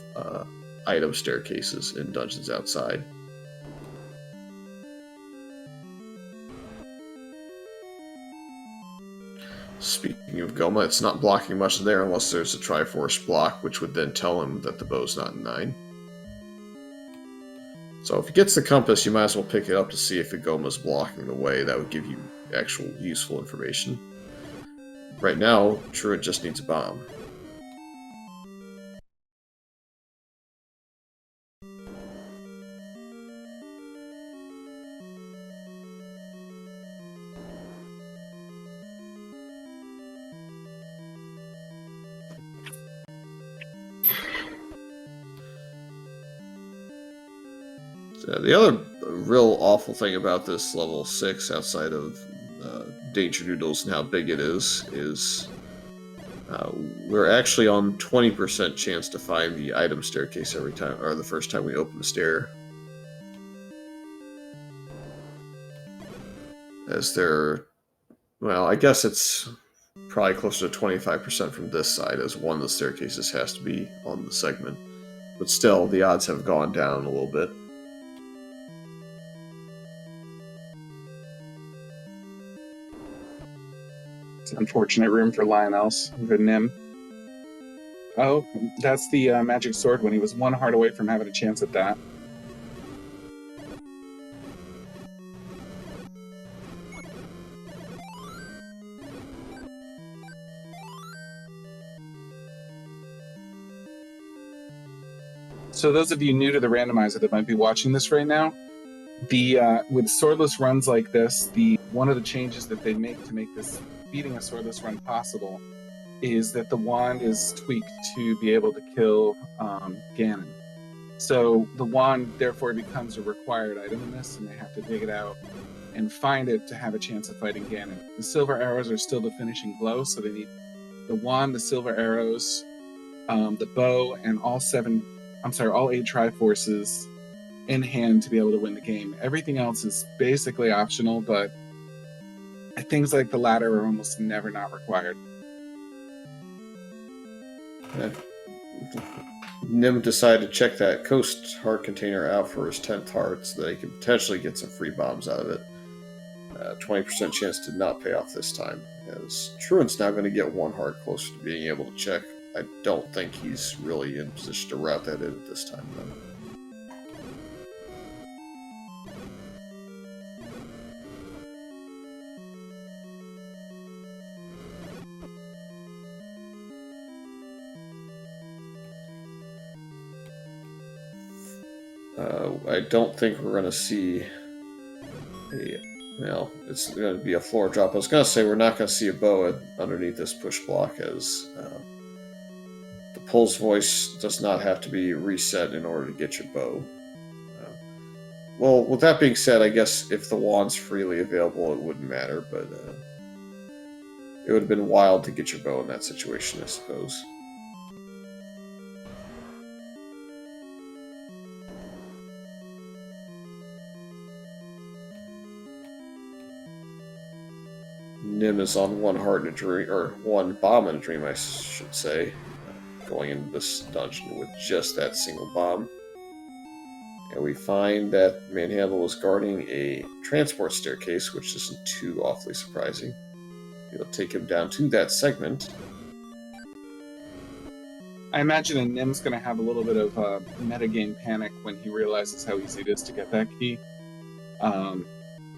item staircases in dungeons outside. Speaking of Goma, it's not blocking much there unless there's a Triforce block, which would then tell him that the bow's not in 9. So if he gets the compass, you might as well pick it up to see if the Goma's blocking the way. That would give you actual useful information. Right now, Truant just needs a bomb. The other real awful thing about this level 6, outside of Danger Noodles and how big it is we're actually on 20% chance to find the item staircase every time, or the first time we open the stair. As there, well, I guess it's probably closer to 25% from this side, as one of the staircases has to be on the segment. But still, the odds have gone down a little bit. Unfortunate room for Lionel's for Nim. Oh, that's the magic sword when he was 1 heart away from having a chance at that. So those of you new to the randomizer that might be watching this right now, with swordless runs like this, one of the changes that they make to make this beating a swordless run possible is that the wand is tweaked to be able to kill Ganon. So the wand therefore becomes a required item in this, and they have to dig it out and find it to have a chance of fighting Ganon. The silver arrows are still the finishing blow, so they need the wand, the silver arrows, the bow, and all 8 Triforces in hand to be able to win the game. Everything else is basically optional, but things like the ladder are almost never not required. Yeah. Nim decided to check that Coast Heart container out for his 10th heart so that he could potentially get some free bombs out of it. 20% chance did not pay off this time, as Truant's now going to get 1 heart closer to being able to check. I don't think he's really in position to route that in at this time, though. I don't think we're going to see it's going to be a floor drop. I was going to say we're not going to see a bow underneath this push block, as the Pulse voice does not have to be reset in order to get your bow. Well, with that being said, I guess if the wand's freely available, it wouldn't matter, but it would have been wild to get your bow in that situation, I suppose. Nim is on one heart and a dream, or one bomb and a dream, I should say, going into this dungeon with just that single bomb. And we find that Manhandle is guarding a transport staircase, which isn't too awfully surprising. It'll take him down to that segment. I imagine a Nim's going to have a little bit of metagame panic when he realizes how easy it is to get that key.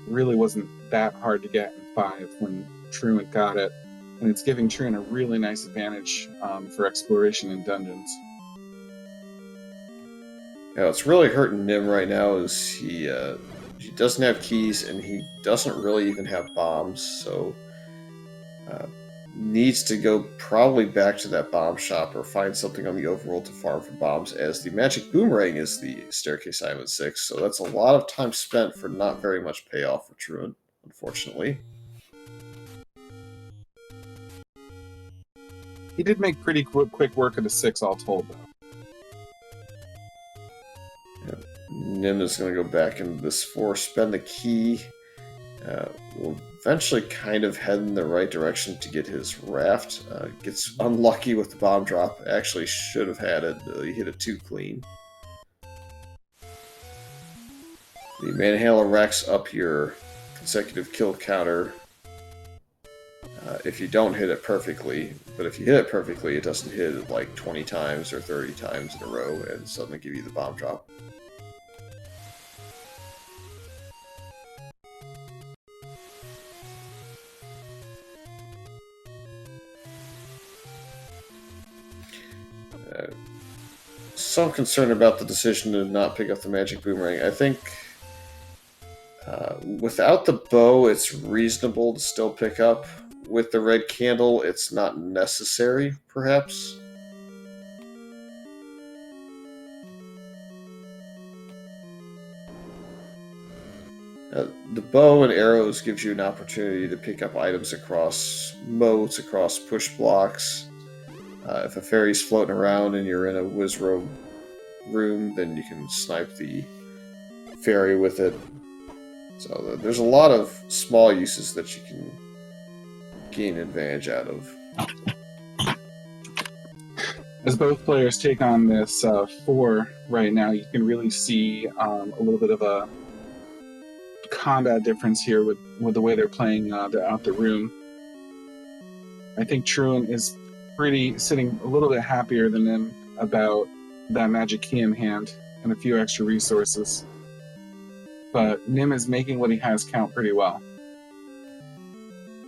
Really wasn't that hard to get in 5 when Truant got it, and it's giving Truant a really nice advantage for exploration in dungeons. Now, what's really hurting Nim right now is he doesn't have keys, and he doesn't really even have bombs, so needs to go probably back to that bomb shop or find something on the overworld to farm for bombs, as the magic boomerang is the staircase item at 6, so that's a lot of time spent for not very much payoff for Truant, unfortunately. He did make pretty quick work of the 6 all told, though. Yeah. Nim is going to go back into this 4, spend the key. Will eventually kind of head in the right direction to get his raft. Gets unlucky with the bomb drop. Actually should have had it. He hit it too clean. The Manhandler racks up your consecutive kill counter if you don't hit it perfectly. But if you hit it perfectly, it doesn't hit it like 20 times or 30 times in a row and suddenly give you the bomb drop. Some concern about the decision to not pick up the magic boomerang. I think without the bow, it's reasonable to still pick up. With the red candle, it's not necessary, perhaps. The bow and arrows gives you an opportunity to pick up items across moats, across push blocks. If a fairy's floating around and you're in a Wizrobe room, then you can snipe the fairy with it. So there's a lot of small uses that you can gain advantage out of. As both players take on this 4 right now, you can really see a little bit of a combat difference here with the way they're playing out the room. I think Truant is sitting a little bit happier than him about that magic key in hand and a few extra resources. But Nim is making what he has count pretty well.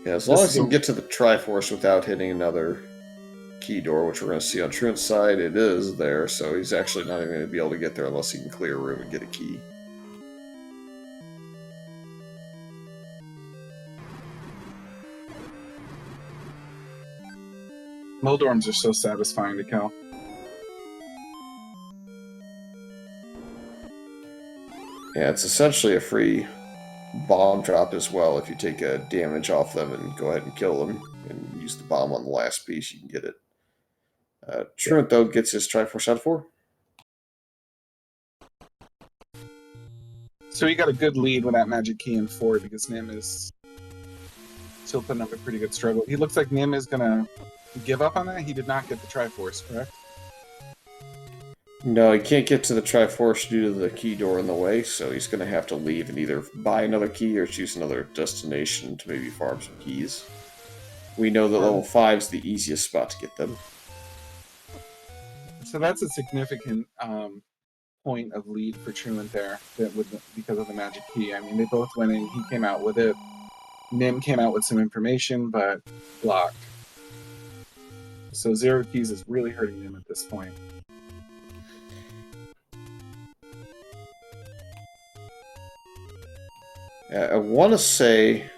Yeah, as long as he can get to the Triforce without hitting another key door, which we're going to see on Truant's side, it is there, so he's actually not even going to be able to get there unless he can clear a room and get a key. Moldorms are so satisfying to kill. Yeah, it's essentially a free bomb drop as well. If you take a damage off them and go ahead and kill them and use the bomb on the last piece, you can get it. Truant, though, gets his Triforce out of 4. So he got a good lead with that magic key in 4 because Nim is still putting up a pretty good struggle. He looks like Nim is going to give up on that. He did not get the Triforce, correct? No, he can't get to the Triforce due to the key door in the way, so he's going to have to leave and either buy another key or choose another destination to maybe farm some keys. We know that level 5 is the easiest spot to get them. So that's a significant point of lead for Truant there because of the magic key. I mean, they both went in. He came out with it. Nim came out with some information, but blocked. So 0 keys is really hurting him at this point. I want to say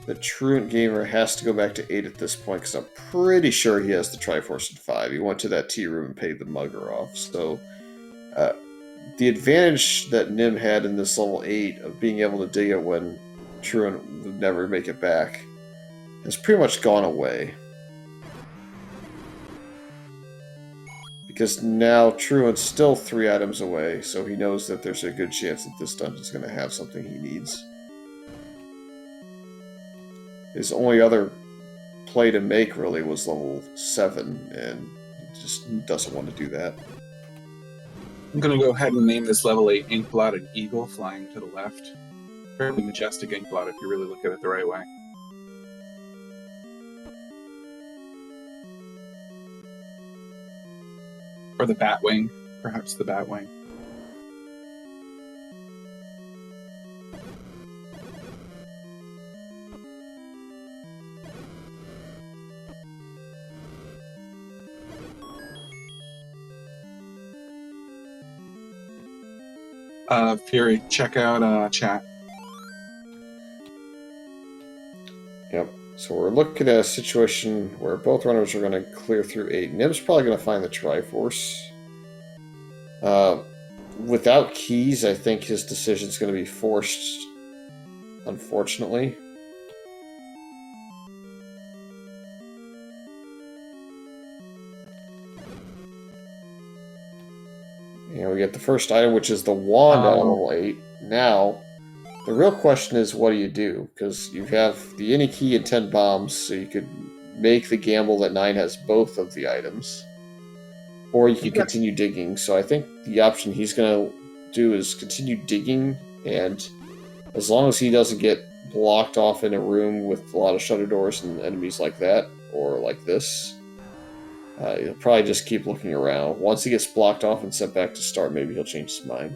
that TruantGamer has to go back to 8 at this point, because I'm pretty sure he has the Triforce at 5. He went to that tea room and paid the mugger off. So the advantage that Nim had in this level 8 of being able to dig it when Truant would never make it back has pretty much gone away. Because now Truant's still 3 items away, so he knows that there's a good chance that this dungeon's going to have something he needs. His only other play to make really was level 7, and he just doesn't want to do that. I'm going to go ahead and name this level 8 ink-blotted eagle flying to the left. Fairly majestic ink-blot if you really look at it the right way. Or the Batwing, perhaps the Batwing. Fury, check out chat. Yep. So we're looking at a situation where both runners are going to clear through 8. Nim's probably going to find the Triforce. Without keys, I think his decision is going to be forced, unfortunately. And we get the first item, which is the wand at level 8. Now, the real question is, what do you do? Because you have the any key and 10 bombs, so you could make the gamble that 9 has both of the items. Or you can continue digging. So I think the option he's going to do is continue digging, and as long as he doesn't get blocked off in a room with a lot of shutter doors and enemies like that, or like this, he'll probably just keep looking around. Once he gets blocked off and sent back to start, maybe he'll change his mind.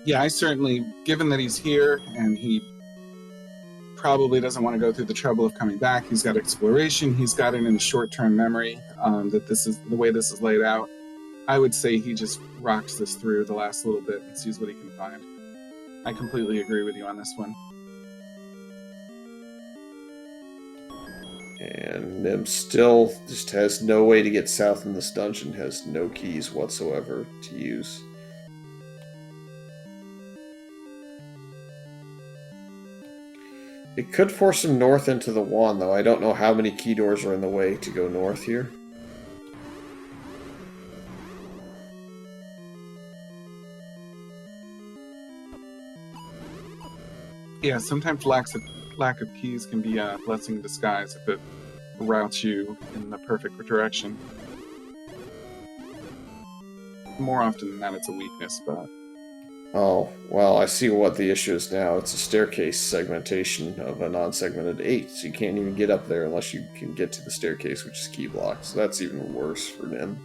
Yeah, I certainly, given that he's here and he probably doesn't want to go through the trouble of coming back, he's got exploration, he's got it in short-term memory, that this is the way this is laid out. I would say he just rocks this through the last little bit and sees what he can find. I completely agree with you on this one. And Nim still just has no way to get south in this dungeon, has no keys whatsoever to use. It could force him north into the wand, though. I don't know how many key doors are in the way to go north here. Yeah, sometimes lack of keys can be a blessing in disguise if it routes you in the perfect direction. More often than that, it's a weakness, but... Oh, well, I see what the issue is now. It's a staircase segmentation of a non-segmented 8, so you can't even get up there unless you can get to the staircase, which is key blocked. So that's even worse for Nim.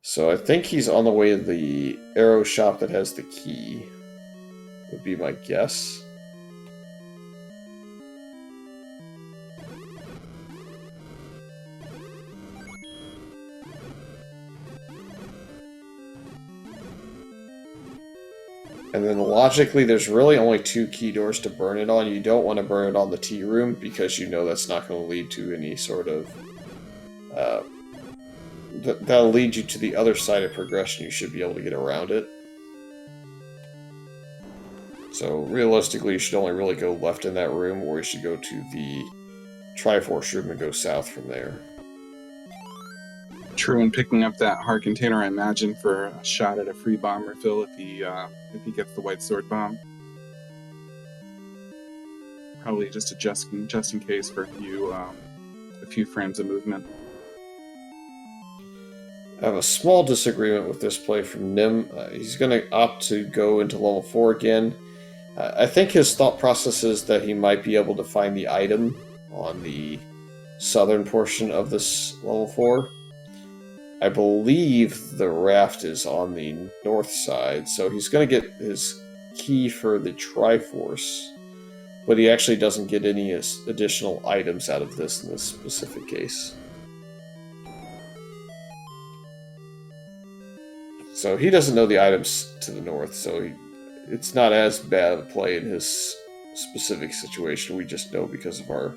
So I think he's on the way to the arrow shop that has the key, would be my guess. And then logically, there's really only 2 key doors to burn it on. You don't want to burn it on the tea room because you know that's not going to lead to any sort of... that'll lead you to the other side of progression. You should be able to get around it. So realistically, you should only really go left in that room, or you should go to the Triforce room and go south from there. True, and picking up that heart container, I imagine, for a shot at a free bomb refill if he gets the white sword bomb. Probably just adjusting just in case for a few frames of movement. I have a small disagreement with this play from Nim. He's going to opt to go into level 4 again. I think his thought process is that he might be able to find the item on the southern portion of this level 4. I believe the raft is on the north side, so he's going to get his key for the Triforce, but he actually doesn't get any additional items out of this in this specific case. So he doesn't know the items to the north, so it's not as bad a play in his specific situation. We just know because of our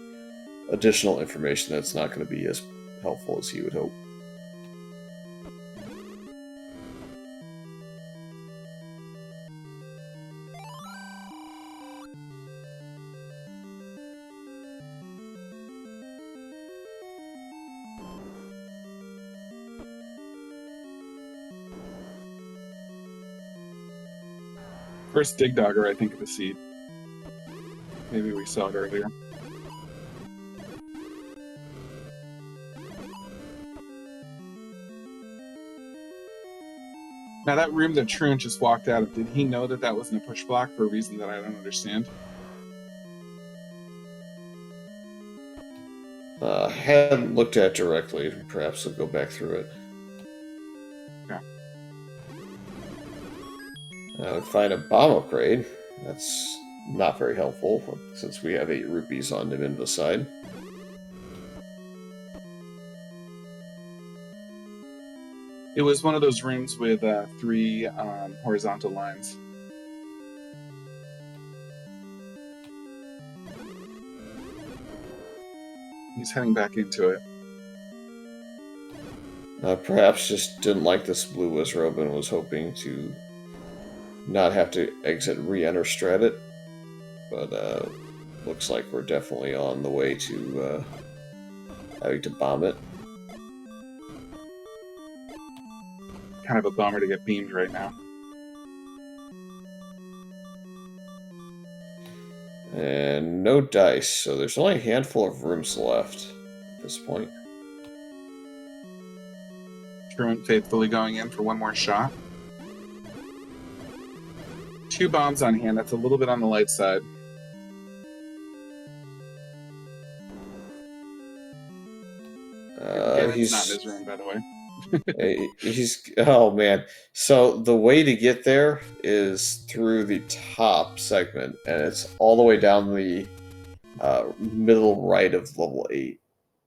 additional information that it's not going to be as helpful as he would hope. First Dig Dogger, I think, of the seed. Maybe we saw it earlier. Now that room that Truant just walked out of, did he know that that wasn't a push block for a reason that I don't understand? Hadn't looked at directly. Perhaps I'll go back through it. Yeah. Find a bomb upgrade. That's not very helpful, since we have 8 rupees on Nimanva's side. It was one of those rooms with 3 horizontal lines. He's heading back into it. Perhaps just didn't like this blue wizrobe and was hoping to not have to exit and re-enter Strat. But looks like we're definitely on the way to having to bomb it. Kind of a bummer to get beamed right now. And no dice, so there's only a handful of rooms left at this point. Truant faithfully going in for one more shot. 2 bombs on hand. That's a little bit on the light side. He's not in his room, by the way. Oh man. So the way to get there is through the top segment, and it's all the way down the middle right of level 8.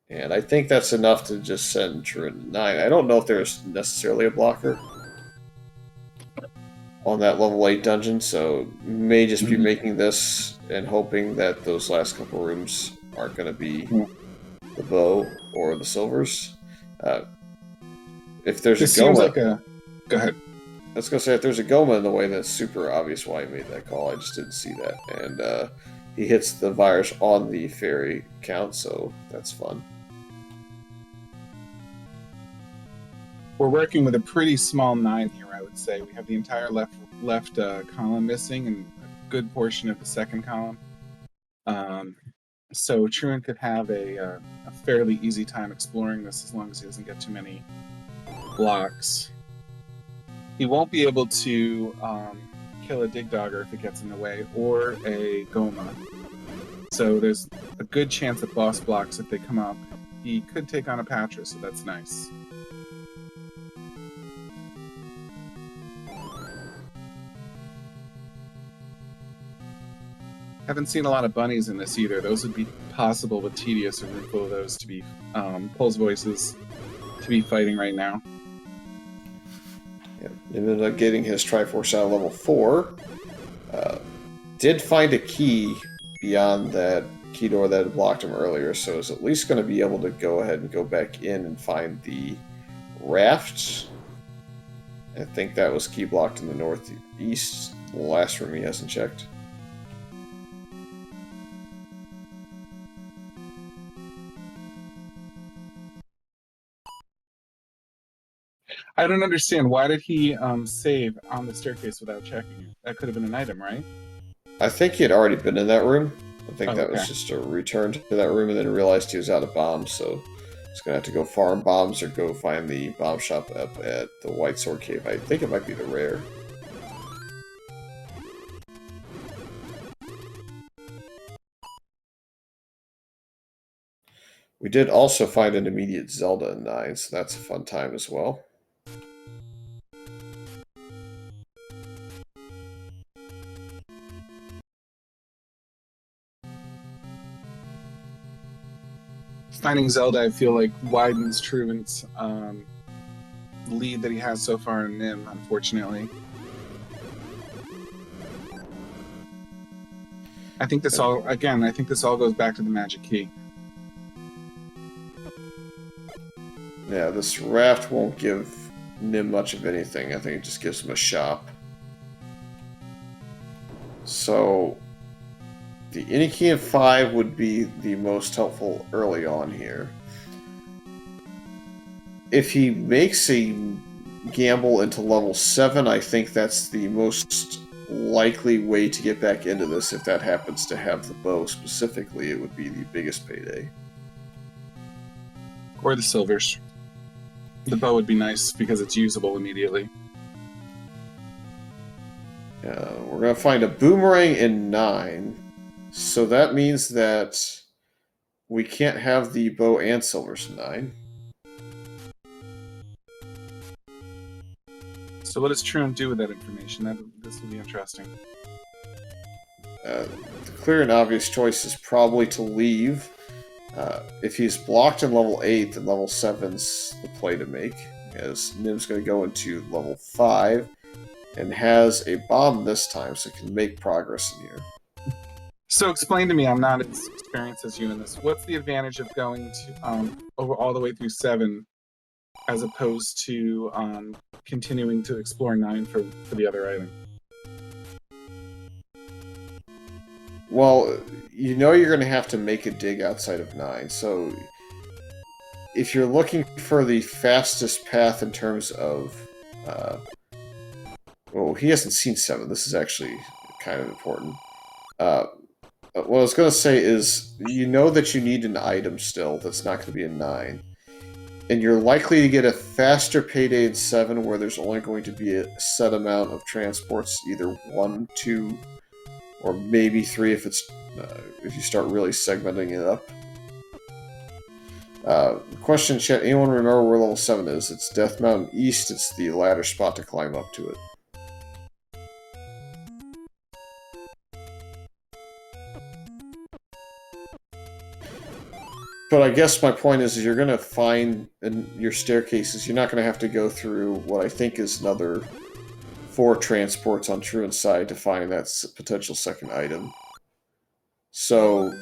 And I think that's enough to just send Truant to 9. I don't know if there's necessarily a blocker on that level 8 dungeon, so may just be making this and hoping that those last couple rooms aren't going to be the bow or the silvers. If there's This a Goma, seems like a... Go ahead. I was going to say, if there's a Goma in the way, that's super obvious why he made that call. I just didn't see that. And he hits the virus on the fairy count, so that's fun. We're working with a pretty small 9 here, I would say. We have the entire left column missing and a good portion of the second column. So Truant could have a fairly easy time exploring this as long as he doesn't get too many blocks. He won't be able to kill a Dig Dogger if it gets in the way, or a Goma. So there's a good chance that boss blocks, if they come up, he could take on a Patra, so that's nice. Haven't seen a lot of bunnies in this either. Those would be possible with Tedious, a room full of those to be Pulse Voices to be fighting right now. Yep. Ended up getting his Triforce out of level 4. Did find a key beyond that key door that had blocked him earlier, so is at least going to be able to go ahead and go back in and find the raft. I think that was key blocked in the northeast, the last room he hasn't checked. I don't understand. Why did he save on the staircase without checking it? That could have been an item, right? I think he had already been in that room. I think that okay. was just a return to that room, and then realized he was out of bombs, so he's going to have to go farm bombs or go find the bomb shop up at the White Sword Cave. I think it might be the rare. We did also find an immediate Zelda in 9, so that's a fun time as well. Finding Zelda, I feel like, widens Truant's lead that he has so far in Nim, unfortunately. I think this all goes back to the magic key. Yeah, this raft won't give Nim much of anything. I think it just gives him a shop. So the Inikian 5 would be the most helpful early on here. If he makes a gamble into level 7, I think that's the most likely way to get back into this, if that happens to have the bow specifically, it would be the biggest payday. Or the silvers. The bow would be nice because it's usable immediately. We're going to find a boomerang in 9. So that means that we can't have the bow and silvers in 9. So what does Truant do with that information? This will be interesting. The clear and obvious choice is probably to leave. If he's blocked in level 8, then level 7's the play to make, as Nim's going to go into level 5 and has a bomb this time, so can make progress in here. So explain to me, I'm not as experienced as you in this. What's the advantage of going to over all the way through 7 as opposed to continuing to explore 9 for the other item? Well, you know you're going to have to make a dig outside of 9, so if you're looking for the fastest path in terms of... well, he hasn't seen 7. This is actually kind of important. What I was going to say is, you know that you need an item still that's not going to be in 9. And you're likely to get a faster payday in 7, where there's only going to be a set amount of transports, either 1, 2, or maybe 3 if it's if you start really segmenting it up. Question in chat, anyone remember where level 7 is? It's Death Mountain East, it's the ladder spot to climb up to it. But I guess my point is you're going to find in your staircases, you're not going to have to go through what I think is another 4 transports on Truant's side to find that potential second item. So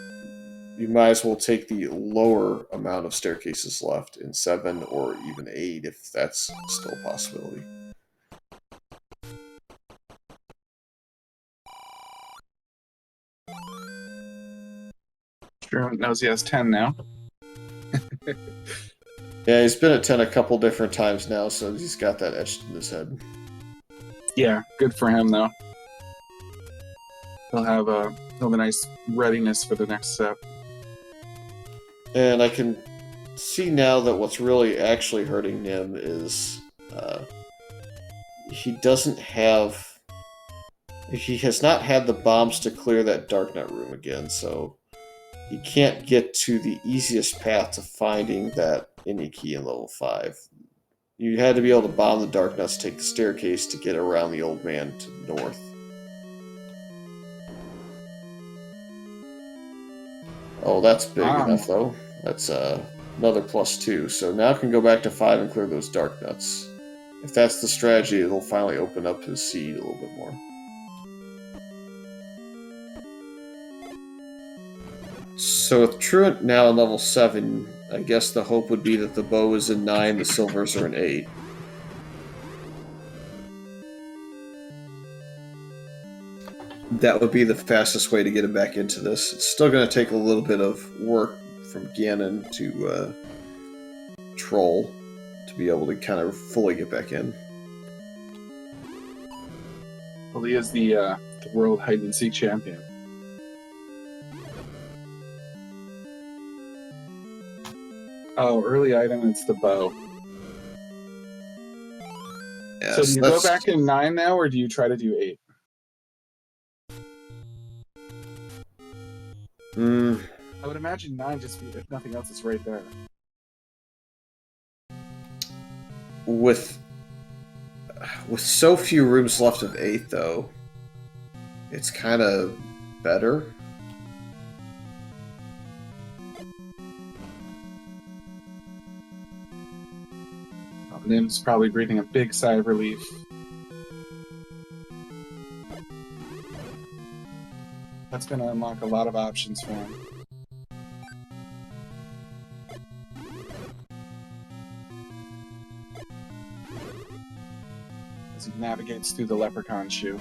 you might as well take the lower amount of staircases left in 7 or even 8 if that's still a possibility. Truant knows he has 10 now. Yeah, he's been at 10 a couple different times now, so he's got that etched in his head. Yeah, good for him though. He'll have a nice readiness for the next step. And I can see now that what's really actually hurting him is he doesn't have... He has not had the bombs to clear that Darknet room again, so he can't get to the easiest path to finding that any key in level 5. You had to be able to bomb the Darknuts, take the staircase to get around the old man to the north. Oh, that's big enough, though. That's another +2. So now I can go back to 5 and clear those Darknuts. If that's the strategy, it'll finally open up his seed a little bit more. So with Truant now in level 7, I guess the hope would be that the bow is in 9, the silvers are in 8. That would be the fastest way to get him back into this. It's still going to take a little bit of work from Ganon to Troll to be able to kind of fully get back in. Well, he is the world hide-and-seek champion. Oh, early item, it's the bow. Yes, so do you go back in 9 now, or do you try to do 8? I would imagine 9 just be, if nothing else, it's right there. With so few rooms left of 8, though, it's kind of better. Nim's probably breathing a big sigh of relief. That's going to unlock a lot of options for him. As he navigates through the leprechaun shoe.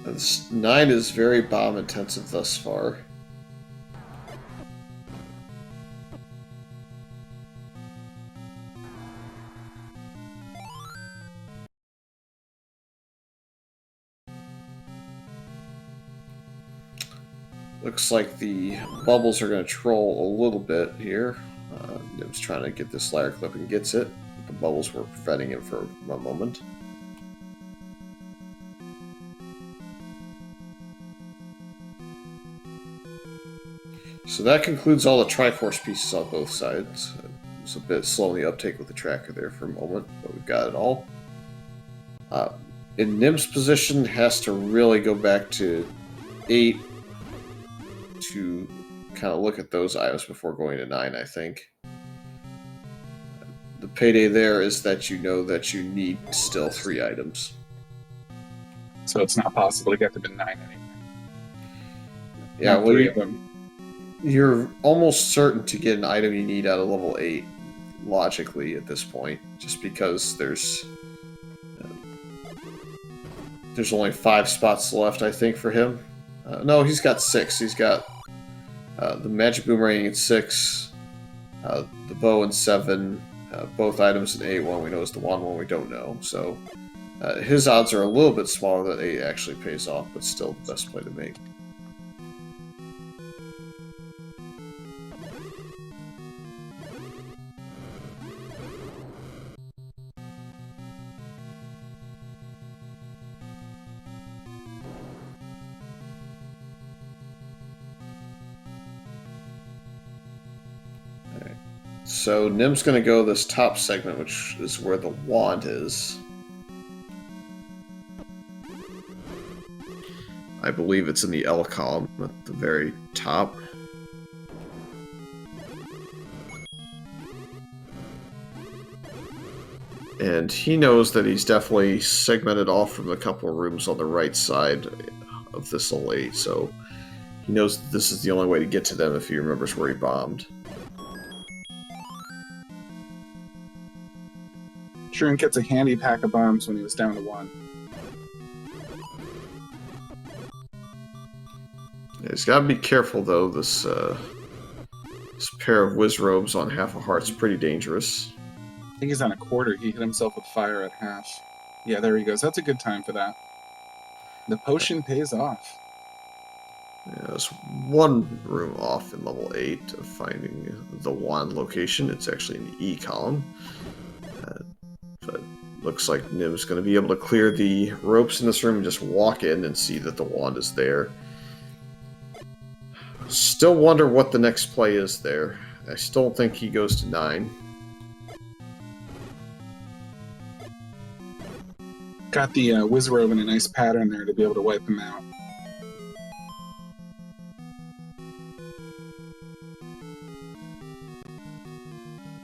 This 9 is very bomb intensive thus far. Looks like the bubbles are going to troll a little bit here. Nim's trying to get this ladder clip and gets it. The bubbles were preventing it for a moment. So that concludes all the Triforce pieces on both sides. It was a bit slow in the uptake with the tracker there for a moment, but we've got it all. In Nim's position, has to really go back to 8 to kind of look at those items before going to 9, I think. The payday there is that you know that you need still 3 items. So it's not possible to get them in 9 anyway. Yeah, well, 3 of them. You're almost certain to get an item you need out of level 8, logically, at this point, just because there's only 5 spots left, I think, for him. No, he's got 6. He's got the Magic Boomerang at 6, the Bow in 7, both items in 8. One we know is the one we don't know. So his odds are a little bit smaller that 8 actually pays off, but still the best play to make. So Nim's going to go this top segment, which is where the wand is. I believe it's in the L column at the very top. And he knows that he's definitely segmented off from a couple of rooms on the right side of this little 8, so he knows that this is the only way to get to them if he remembers where he bombed. Truant gets a handy pack of bombs when he was down to 1. Yeah, he's got to be careful, though. This pair of whiz robes on half a heart's pretty dangerous. I think he's on a quarter. He hit himself with fire at half. Yeah, there he goes. That's a good time for that. The potion pays off. Yeah, there's one room off in level 8 of finding the wand location. It's actually in the E column. But looks like Nim's going to be able to clear the ropes in this room and just walk in and see that the wand is there. Still wonder what the next play is there. I still think he goes to 9. Got the Wizrobe in a nice pattern there to be able to wipe him out.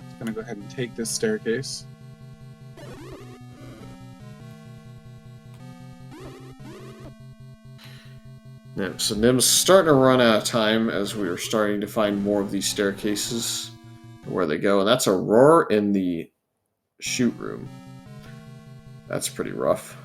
Just gonna go ahead and take this staircase. Yeah, so Nim's starting to run out of time as we are starting to find more of these staircases and where they go. And that's a roar in the shoot room. That's pretty rough.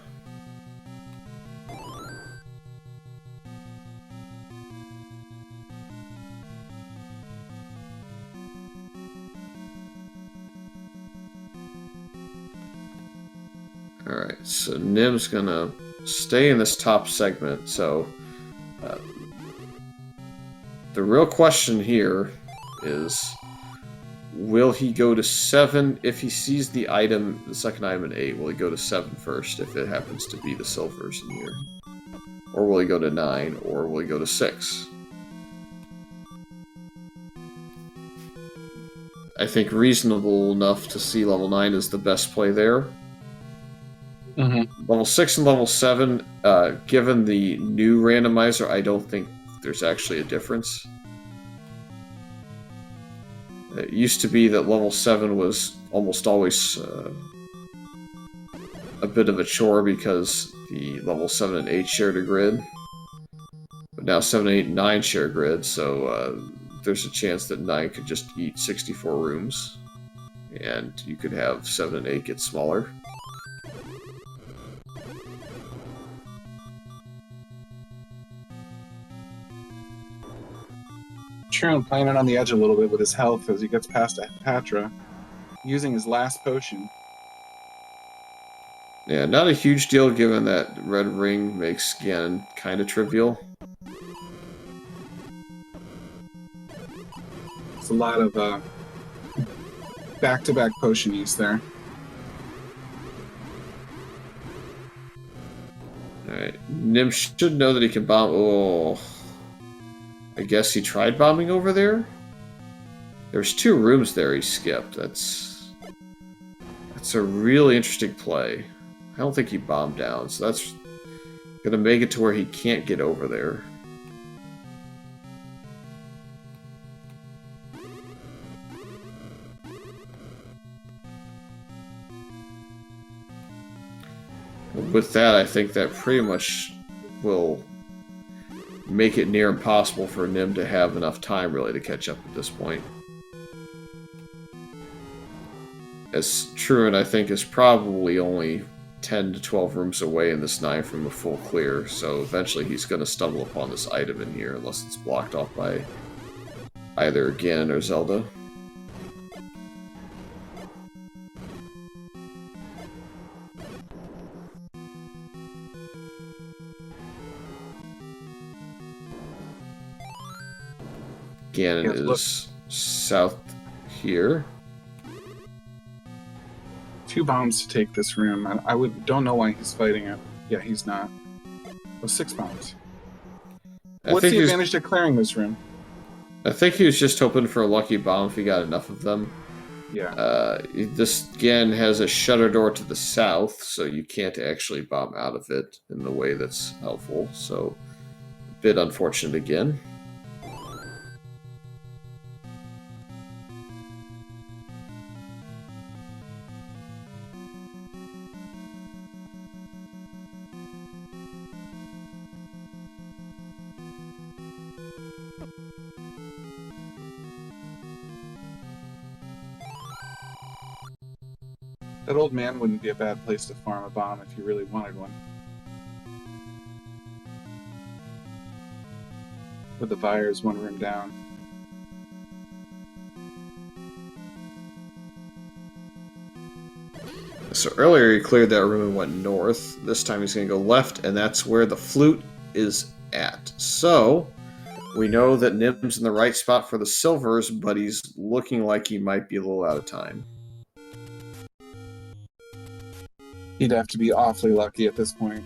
Alright, so Nim's gonna stay in this top segment, so the real question here is, will he go to 7 if he sees the item, the second item in 8? Will he go to 7 first if it happens to be the silvers in here? Or will he go to 9? Or will he go to 6? I think reasonable enough to see level 9 is the best play there. Mm-hmm. Level 6 and level 7, given the new randomizer, I don't think there's actually a difference. It used to be that level 7 was almost always a bit of a chore because the level 7 and 8 shared a grid. But now 7, 8, and 9 share a grid, so there's a chance that 9 could just eat 64 rooms, and you could have 7 and 8 get smaller. Truant playing it on the edge a little bit with his health as he gets past Patra, using his last potion. Yeah, not a huge deal given that red ring makes Ganon kind of trivial. It's a lot of back-to-back potion use there. Alright, Nim should know that he can bomb. Oh, I guess he tried bombing over there? There's 2 rooms there he skipped. That's a really interesting play. I don't think he bombed down, so that's gonna make it to where he can't get over there. With that, I think that pretty much will make it near impossible for Nim to have enough time really to catch up at this point. As Truant, I think, is probably only 10 to 12 rooms away in this 9 from a full clear, so eventually he's going to stumble upon this item in here unless it's blocked off by either Ganon or Zelda. Ganon is south here. 2 bombs to take this room. I don't know why he's fighting it. Yeah, he's not. Oh, 6 bombs. What's the advantage to clearing this room? I think he was just hoping for a lucky bomb if he got enough of them. Yeah. This again has a shutter door to the south, so you can't actually bomb out of it in the way that's helpful. So, a bit unfortunate again. That old man wouldn't be a bad place to farm a bomb if you really wanted one. With the Vires 1 room down. So earlier he cleared that room and went north. This time he's going to go left, and that's where the flute is at. So, we know that Nim's in the right spot for the silvers, but he's looking like he might be a little out of time. He'd have to be awfully lucky at this point.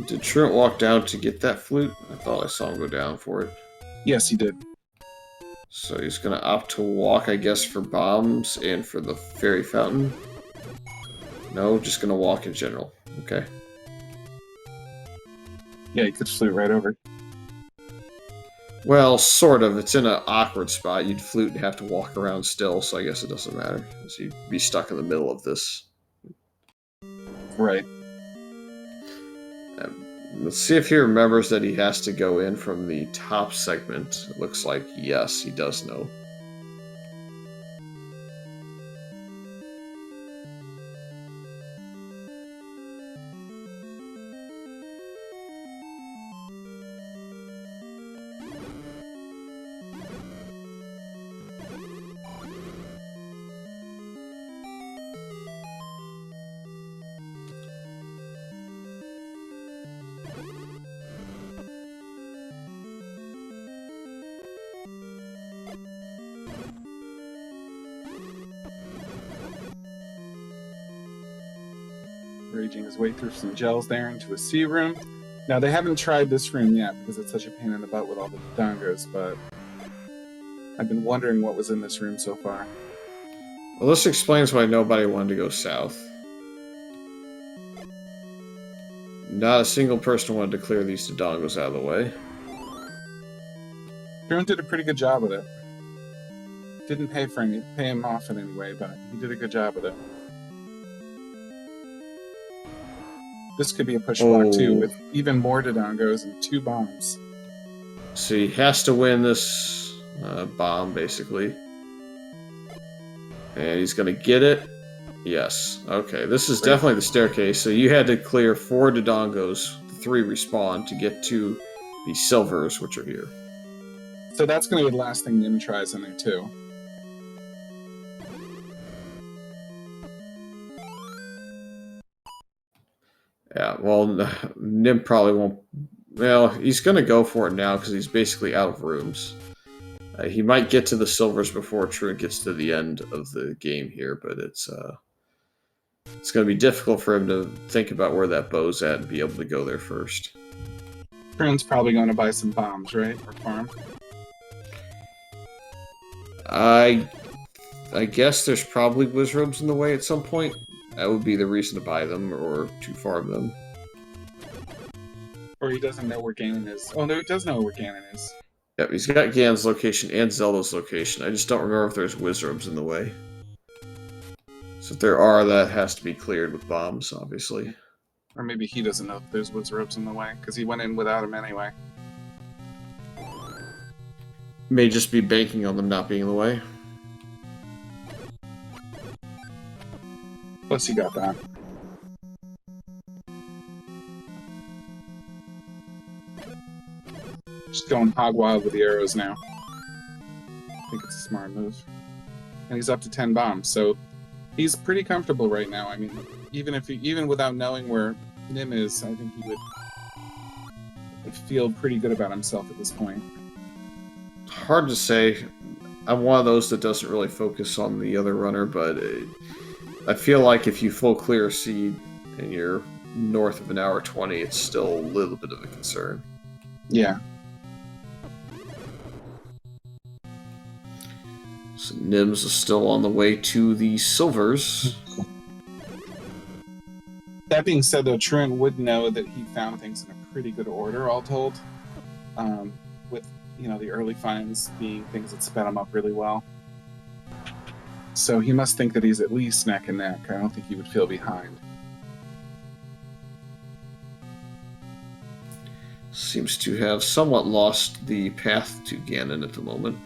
Did Truant walk down to get that flute? I thought I saw him go down for it. Yes, he did. So he's going to opt to walk, I guess, for bombs and for the fairy fountain. No, just going to walk in general. Okay. Yeah, you could flute right over. Well, sort of. It's in an awkward spot. You'd flute and have to walk around still, so I guess it doesn't matter. So you'd be stuck in the middle of this. Right. Let's see if he remembers that he has to go in from the top segment. It looks like, yes, he does know. Raging his way through some gels there into a C room. Now, they haven't tried this room yet because it's such a pain in the butt with all the dongos, but I've been wondering what was in this room so far. Well, this explains why nobody wanted to go south. Not a single person wanted to clear these dongos out of the way. Truant did a pretty good job with it. Didn't pay him off in any way, but he did a good job with it. This could be a push block too, with even more dongos and 2 bombs. So he has to win this bomb, basically. And he's going to get it. Yes. Okay, this is definitely the staircase. So you had to clear 4 dongos, 3 respawn, to get to the silvers, which are here. So that's going to be the last thing Nim tries in there, too. Yeah, well, Nim probably won't. Well, he's going to go for it now because he's basically out of rooms. He might get to the silvers before Truant gets to the end of the game here, but it's going to be difficult for him to think about where that bow's at and be able to go there first. Truant's probably going to buy some bombs, right? Or farm. I guess there's probably wizrobes in the way at some point. That would be the reason to buy them or to farm them. Or he doesn't know where Ganon is. Oh, no, he does know where Ganon is. Yep, he's got Ganon's location and Zelda's location. I just don't remember if there's wizrobes in the way. So if there are, that has to be cleared with bombs, obviously. Or maybe he doesn't know if there's wizrobes in the way, because he went in without him anyway. May just be banking on them not being in the way. Plus, you got that. Just going hog wild with the arrows now. I think it's a smart move. And he's up to 10 bombs, so he's pretty comfortable right now. I mean, even without knowing where Nim is, I think he would feel pretty good about himself at this point. Hard to say. I'm one of those that doesn't really focus on the other runner, but I feel like if you full clear seed and you're north of an hour 20, it's still a little bit of a concern. Yeah. So Nims is still on the way to the silvers. That being said, though, Truant would know that he found things in a pretty good order, all told. With, the early finds being things that sped him up really well. So he must think that he's at least neck and neck. I don't think he would feel behind. Seems to have somewhat lost the path to Ganon at the moment.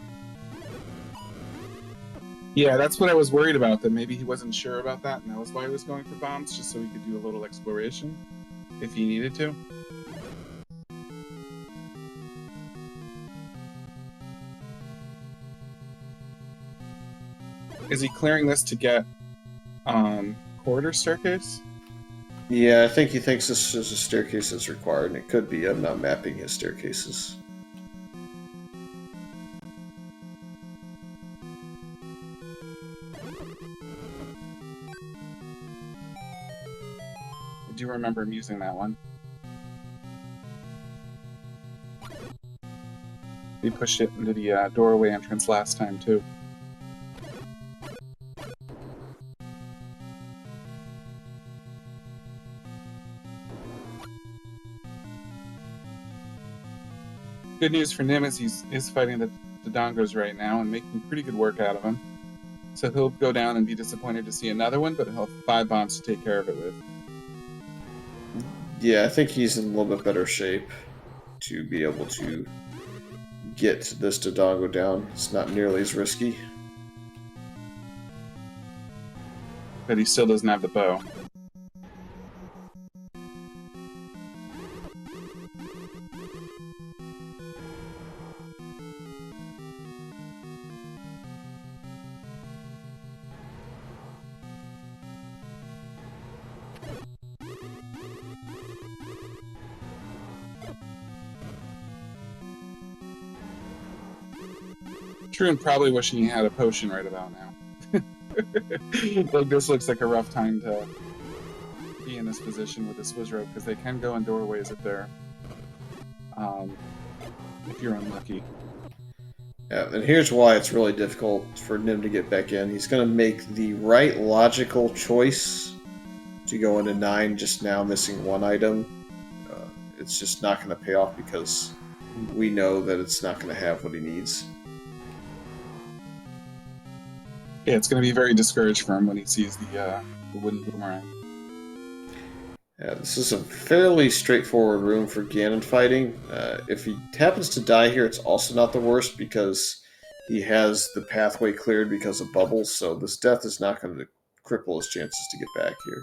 Yeah, that's what I was worried about, that maybe he wasn't sure about that, and that was why he was going for bombs, just so he could do a little exploration, if he needed to. Is he clearing this to get corridor staircase? Yeah, I think he thinks this is a staircase that's required, and it could be. I'm not mapping his staircases. I do remember him using that one. He pushed it into the doorway entrance last time, too. Good news for Nim is he's fighting the Dongos right now and making pretty good work out of them. So he'll go down and be disappointed to see another one, but he'll have 5 bombs to take care of it with. Yeah, I think he's in a little bit better shape to be able to get this Dodongo down. It's not nearly as risky. But he still doesn't have the bow. Truant probably wishing he had a potion right about now. Like, this looks like a rough time to be in this position with this Wizrobe, because they can go in doorways if they're if you're unlucky. Yeah, and here's why it's really difficult for Nim to get back in. He's going to make the right logical choice to go into 9 just now, missing 1 item. It's just not going to pay off because we know that it's not going to have what he needs. Yeah, it's going to be very discouraged for him when he sees the wooden boomerang. Yeah, this is a fairly straightforward room for Ganon fighting. If he happens to die here, it's also not the worst because he has the pathway cleared because of bubbles, so this death is not going to cripple his chances to get back here.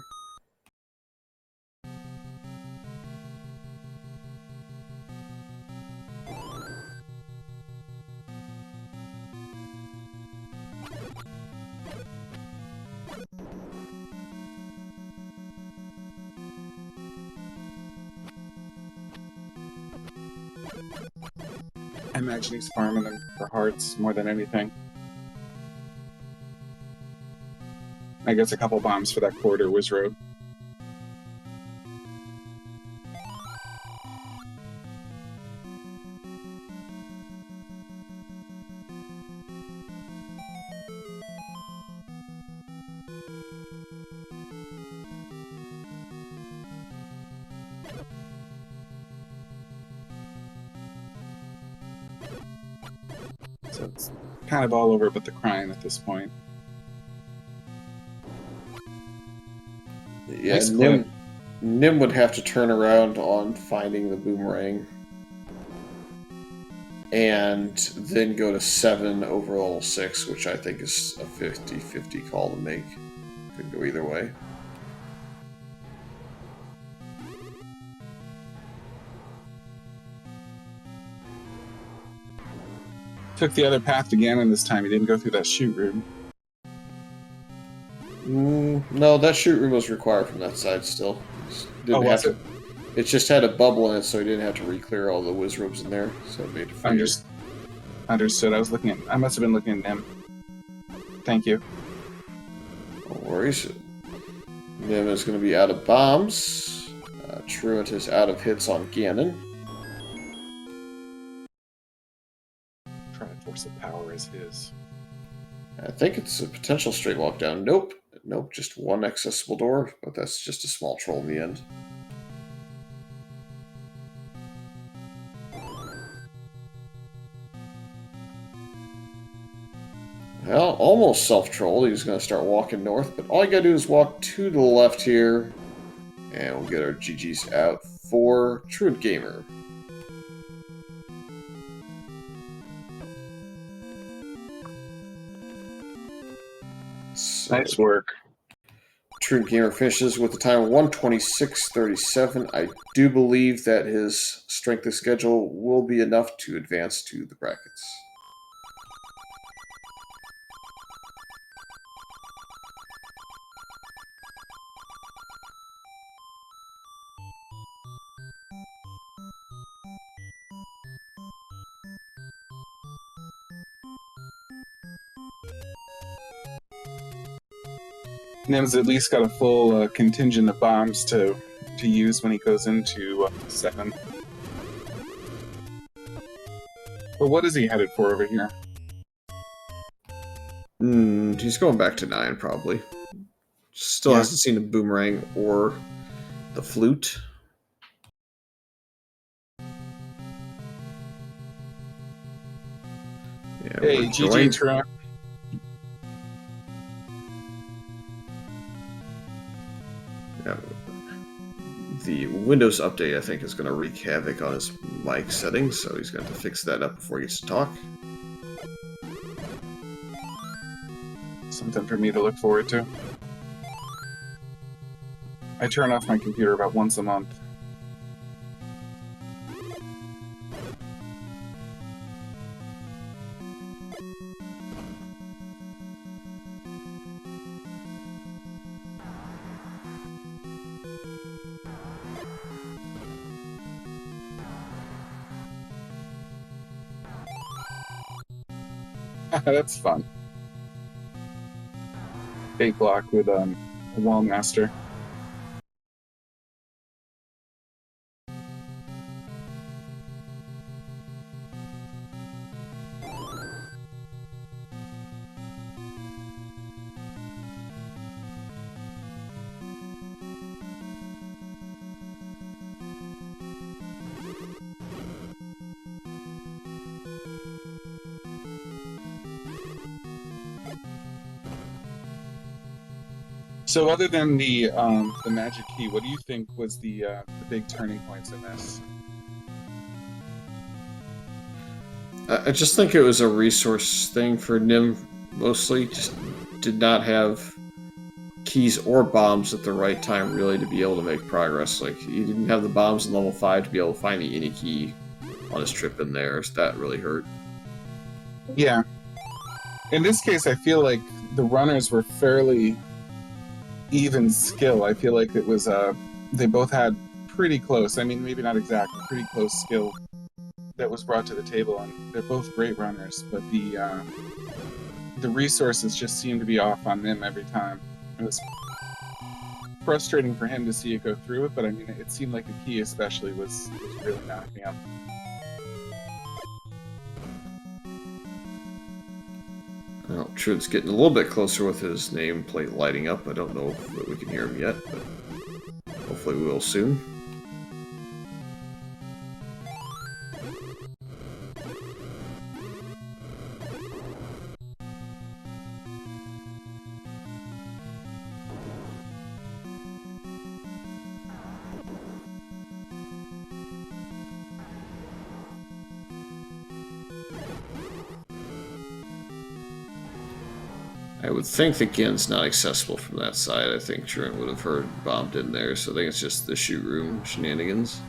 I imagine he's farming them for hearts more than anything. I guess a couple bombs for that quarter was road. So it's kind of all over but the crying at this point. Yeah, Nice clip. Nim would have to turn around on finding the boomerang. And then go to 7 over level 6, which I think is a 50-50 call to make. Could go either way. Took the other path to Ganon this time. He didn't go through that shoot room. No, that shoot room was required from that side still. Oh, was it? It just had a bubble in it, so he didn't have to re-clear all the whiz robes in there. So it made it free. Understood. I must have been looking at Nim. Thank you. No worries. Nim is going to be out of bombs. Truant is out of hits on Ganon. Triforce of Power is his. I think it's a potential straight walk down. Nope. Nope, just one accessible door, but that's just a small troll in the end. Well, almost self-trolled. He's going to start walking north, but all you got to do is walk to the left here, and we'll get our GGs out for TruantGamer. So, nice work. TruantGamer finishes with a time of 1:26.37. I do believe that his strength of schedule will be enough to advance to the brackets. Nim's at least got a full contingent of bombs to use when he goes into 7. But what is he headed for over here? He's going back to 9, probably. Still hasn't seen a boomerang or the flute. Yeah, hey, GG Truant. Yeah. The Windows update, I think, is going to wreak havoc on his mic settings, so he's going to fix that up before he gets to talk. Something for me to look forward to. I turn off my computer about once a month. That's fun. Bait block with a wall master. So other than the magic key, what do you think was the big turning points in this? I just think it was a resource thing for Nim, mostly. Just did not have keys or bombs at the right time, really, to be able to make progress. Like, he didn't have the bombs in level 5 to be able to find the any key on his trip in there, so that really hurt. Yeah. In this case, I feel like the runners were fairly even skill. I feel like it was they both had pretty close, I mean maybe not exact, but pretty close skill that was brought to the table, and they're both great runners, but the resources just seem to be off on them every time. It was frustrating for him to see it go through it, but I mean, it seemed like the key especially was really knocking him. Well, Truant's getting a little bit closer with his nameplate lighting up. I don't know if we can hear him yet, but hopefully we will soon. I would think the Gin's not accessible from that side. I think Truant would have heard bombed in there, so I think it's just the shoot room shenanigans.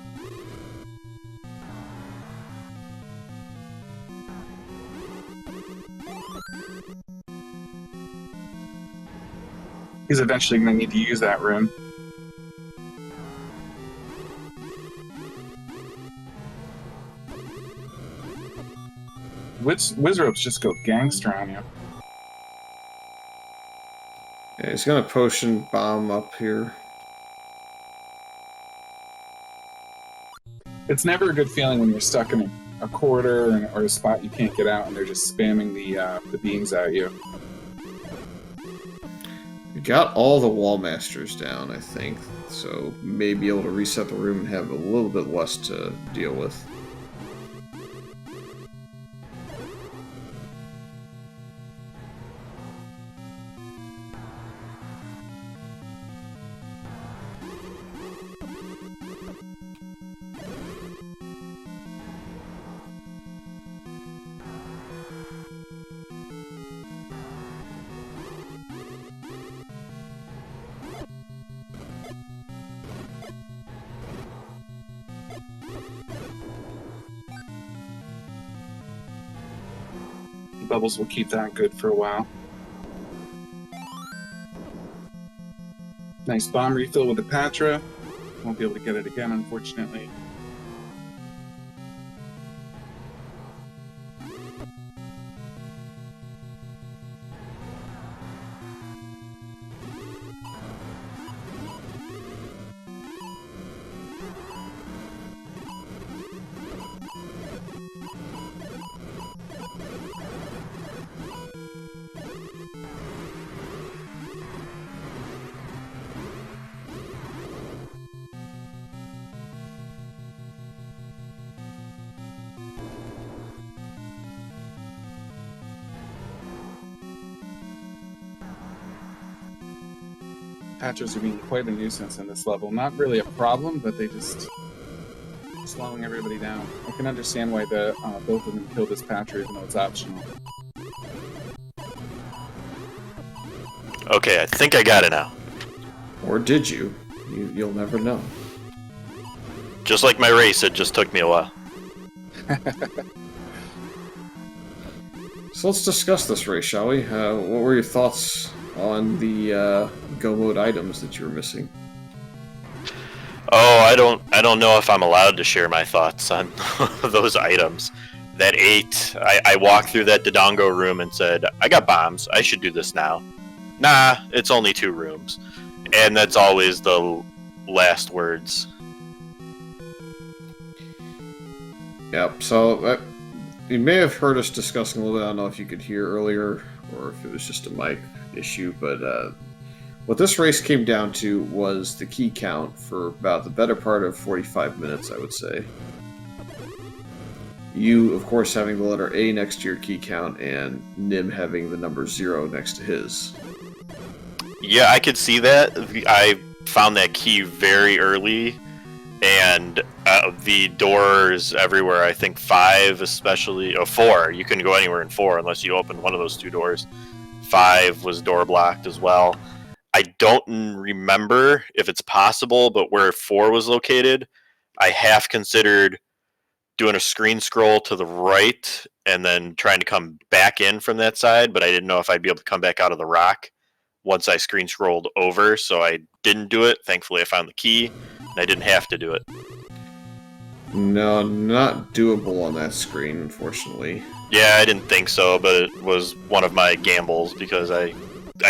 He's eventually going to need to use that room. Wizropes just go gangster on you. Yeah, he's gonna potion bomb up here. It's never a good feeling when you're stuck in a corridor or a spot you can't get out, and they're just spamming the beams at you. We got all the wall masters down, I think, so may be able to reset the room and have a little bit less to deal with. Bubbles will keep that good for a while. Nice bomb refill with the Patra. Won't be able to get it again, unfortunately. Patchers are being quite a nuisance in this level. Not really a problem, but they just slowing everybody down. I can understand why both of them killed this Patcher, even though it's optional. Okay, I think I got it now. Or did you? You'll never know. Just like my race, it just took me a while. So let's discuss this race, shall we? What were your thoughts on the go mode items that you were missing? Oh, I don't know if I'm allowed to share my thoughts on those items. That 8, I walked through that Dodongo room and said, I got bombs, I should do this now. Nah, it's only 2 rooms. And that's always the last words. Yep, so you may have heard us discussing a little bit. I don't know if you could hear earlier or if it was just a mic issue, but what this race came down to was the key count for about the better part of 45 minutes, I would say. You, of course, having the letter A next to your key count, and Nim having the number 0 next to his. Yeah, I could see that. I found that key very early, and the doors everywhere, I think 5 especially, 4, you couldn't go anywhere in 4 unless you opened one of those 2 doors. 5 was door blocked as well. I don't remember if it's possible, but where 4 was located, I half considered doing a screen scroll to the right and then trying to come back in from that side, but I didn't know if I'd be able to come back out of the rock once I screen scrolled over, so I didn't do it. Thankfully, I found the key, and I didn't have to do it. No, not doable on that screen, unfortunately. Yeah, I didn't think so, but it was one of my gambles because I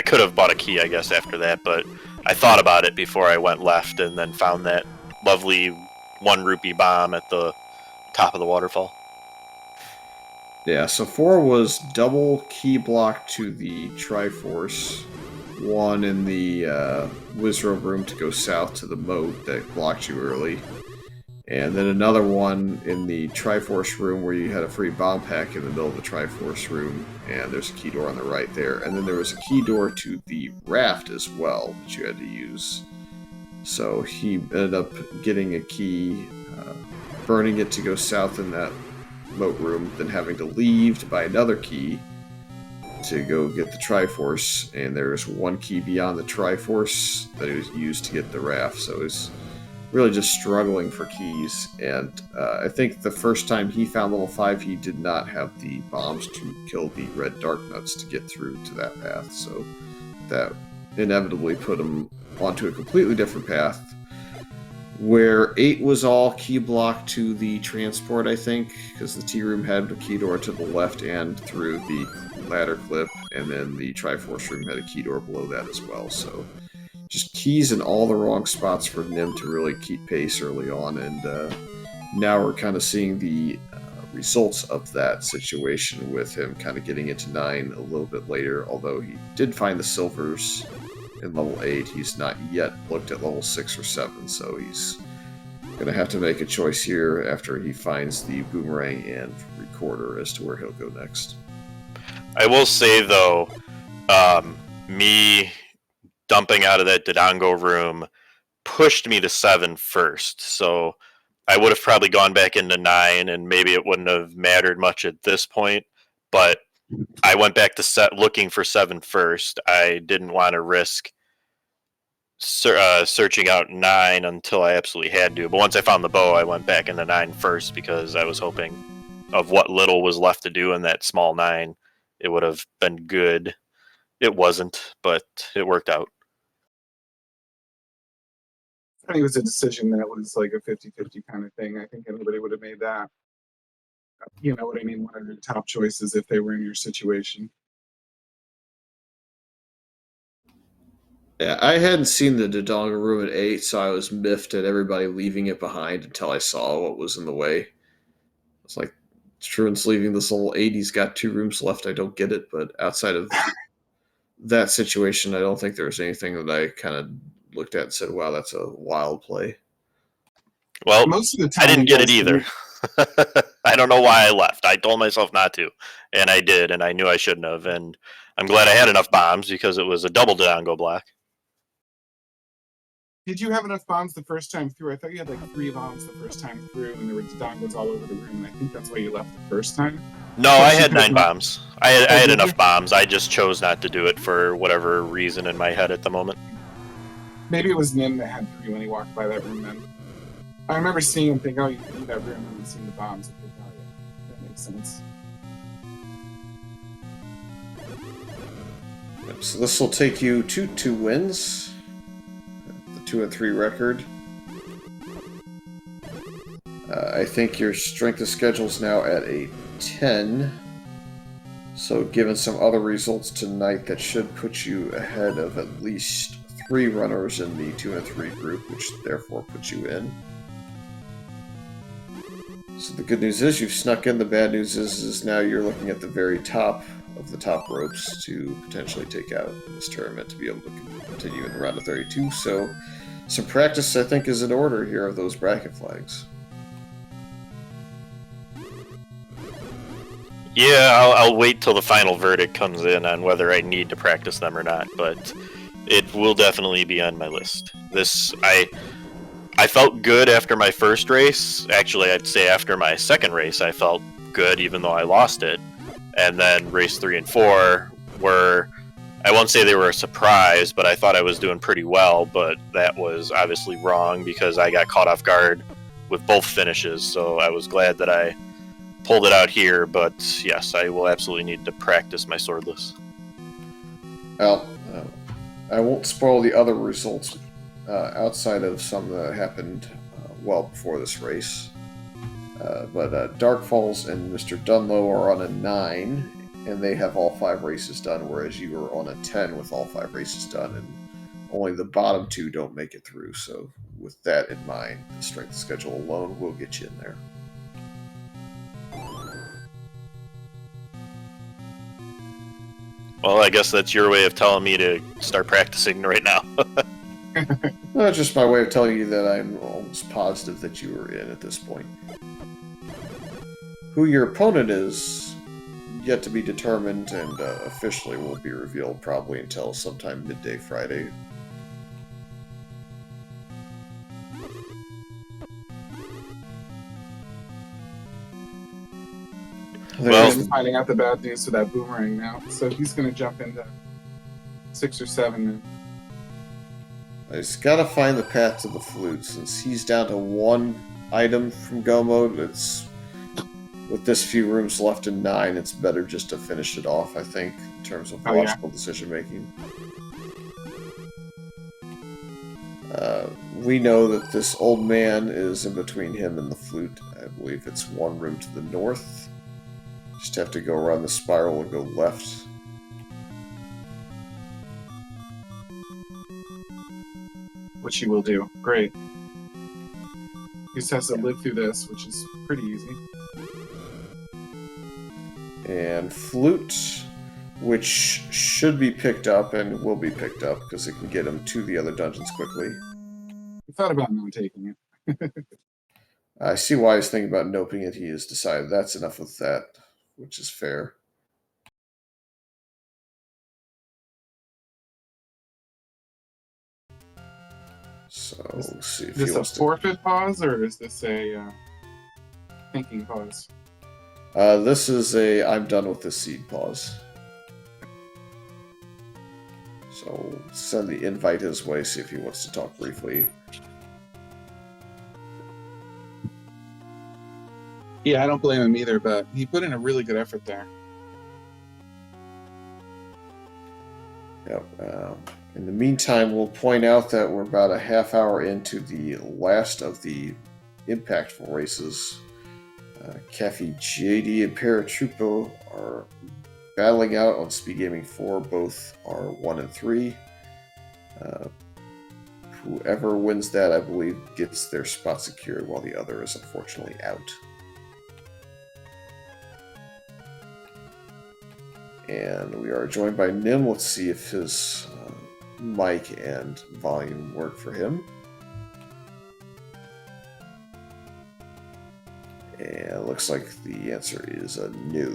could have bought a key, I guess, after that, but I thought about it before I went left and then found that lovely 1 rupee bomb at the top of the waterfall. Yeah, so 4 was double key block to the Triforce, 1 in the Wizrobe room to go south to the moat that blocked you early, and then another one in the Triforce room where you had a free bomb pack in the middle of the Triforce room, and there's a key door on the right there, and then there was a key door to the raft as well that you had to use. So he ended up getting a key, burning it to go south in that moat room, then having to leave to buy another key to go get the Triforce, and there's 1 key beyond the Triforce that he was used to get the raft, so he's really just struggling for keys, and I think the first time he found level 5, he did not have the bombs to kill the red dark nuts to get through to that path, so that inevitably put him onto a completely different path, where 8 was all key block to the transport, I think, because the tea room had a key door to the left and through the ladder clip, and then the Triforce room had a key door below that as well. So just keys in all the wrong spots for Nim to really keep pace early on, and now we're kind of seeing the results of that situation with him kind of getting into 9 a little bit later, although he did find the silvers in level 8. He's not yet looked at level 6 or 7, so he's going to have to make a choice here after he finds the boomerang and recorder as to where he'll go next. I will say, though, me dumping out of that Dodongo room pushed me to 7 first, so I would have probably gone back into 9, and maybe it wouldn't have mattered much at this point, but I went back to looking for 7 first. I didn't want to risk searching out 9 until I absolutely had to. But once I found the bow, I went back into 9 first because I was hoping of what little was left to do in that small 9. It would have been good. It wasn't, but it worked out. I think it was a decision that was like a 50-50 kind of thing. I think anybody would have made that. You know what I mean? One of their top choices if they were in your situation. Yeah, I hadn't seen the Dodonga room at 8, so I was miffed at everybody leaving it behind until I saw what was in the way. It's like, Truant's leaving this little 8, he's got 2 rooms left, I don't get it, but outside of that situation, I don't think there was anything that I kind of looked at and said, wow, that's a wild play. Well, most of the time I didn't get it either. I don't know why I left. I told myself not to, and I did, and I knew I shouldn't have, and I'm glad I had enough bombs because it was a double Dodongo block. Did you have enough bombs the first time through? I thought you had like 3 bombs the first time through, and there were Dodongos all over the room. And I think that's why you left the first time. No, I had 9 bombs. I had enough bombs. I just chose not to do it for whatever reason in my head at the moment. Maybe it was Nim that had 3 when he walked by that room then. I remember seeing him think, oh, you can do that room, and then seeing the bombs. I think, oh, yeah, that makes sense. Yep, so this will take you to 2 wins. The 2 and 3 record. I think your strength of schedule is now at a 10. So given some other results tonight, that should put you ahead of at least 3 runners in the 2 and 3 group, which therefore puts you in. So the good news is you've snuck in. The bad news is now you're looking at the very top of the top ropes to potentially take out this tournament to be able to continue in the round of 32. So some practice, I think, is in order here of those bracket flags. Yeah, I'll wait till the final verdict comes in on whether I need to practice them or not, but it will definitely be on my list. I felt good after my first race. Actually, I'd say after my second race, I felt good, even though I lost it. And then race 3 and 4 were, I won't say they were a surprise, but I thought I was doing pretty well, but that was obviously wrong because I got caught off guard with both finishes, so I was glad that I pulled it out here, but yes, I will absolutely need to practice my swordless. Well, I won't spoil the other results outside of some that happened well before this race. But Dark Falls and Mr. Dunlow are on a 9, and they have all 5 races done, whereas you are on a 10 with all 5 races done, and only the bottom 2 don't make it through. So with that in mind, the strength schedule alone will get you in there. Well, I guess that's your way of telling me to start practicing right now. Well, just my way of telling you that I'm almost positive that you are in at this point. Who your opponent is yet to be determined, and officially will be revealed probably until sometime midday Friday. Well- He's finding out the bad news for that boomerang now, so he's going to jump into 6 or 7 now. He's got to find the path to the flute. Since he's down to 1 item from go mode, it's with this few rooms left in 9, it's better just to finish it off, I think, in terms of logical decision making. We know that this old man is in between him and the flute. I believe it's 1 room to the north. Just have to go around the spiral and go left. Which he will do. Great. He just has to live through this, which is pretty easy. And flute, which should be picked up and will be picked up because it can get him to the other dungeons quickly. I thought about not taking it. I see why he's thinking about noping it. He has decided that's enough with that, which is fair. So let's see if Is he this a wants to. forfeit pause, or is this a thinking pause? This is a I'm done with this seed pause. So send the invite his way, see if he wants to talk briefly. Yeah, I don't blame him either, but he put in a really good effort there. Yep. In the meantime, we'll point out that we're about a half hour into the last of the impactful races. Cafe JD and Paratrupo are battling out on SpeedGaming 4. Both are 1 and 3. Whoever wins that, I believe, gets their spot secured, while the other is unfortunately out. And we are joined by Nim. Let's see if his mic and volume work for him. And it looks like the answer is a no.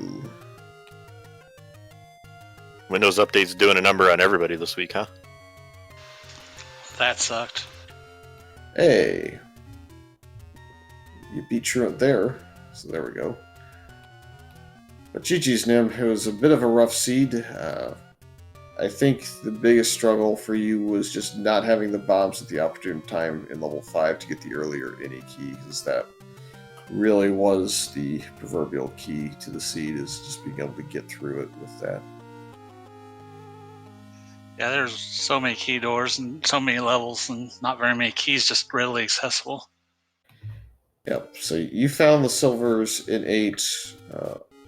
Windows Update's doing a number on everybody this week, huh? That sucked. Hey! You beat Truant there, so there we go. But GG's, Nim. It was a bit of a rough seed. I think the biggest struggle for you was just not having the bombs at the opportune time in level 5 to get the earlier any key, because that really was the proverbial key to the seed, is just being able to get through it with that. Yeah, there's so many key doors and so many levels and not very many keys just readily accessible. Yep, so you found the silvers in 8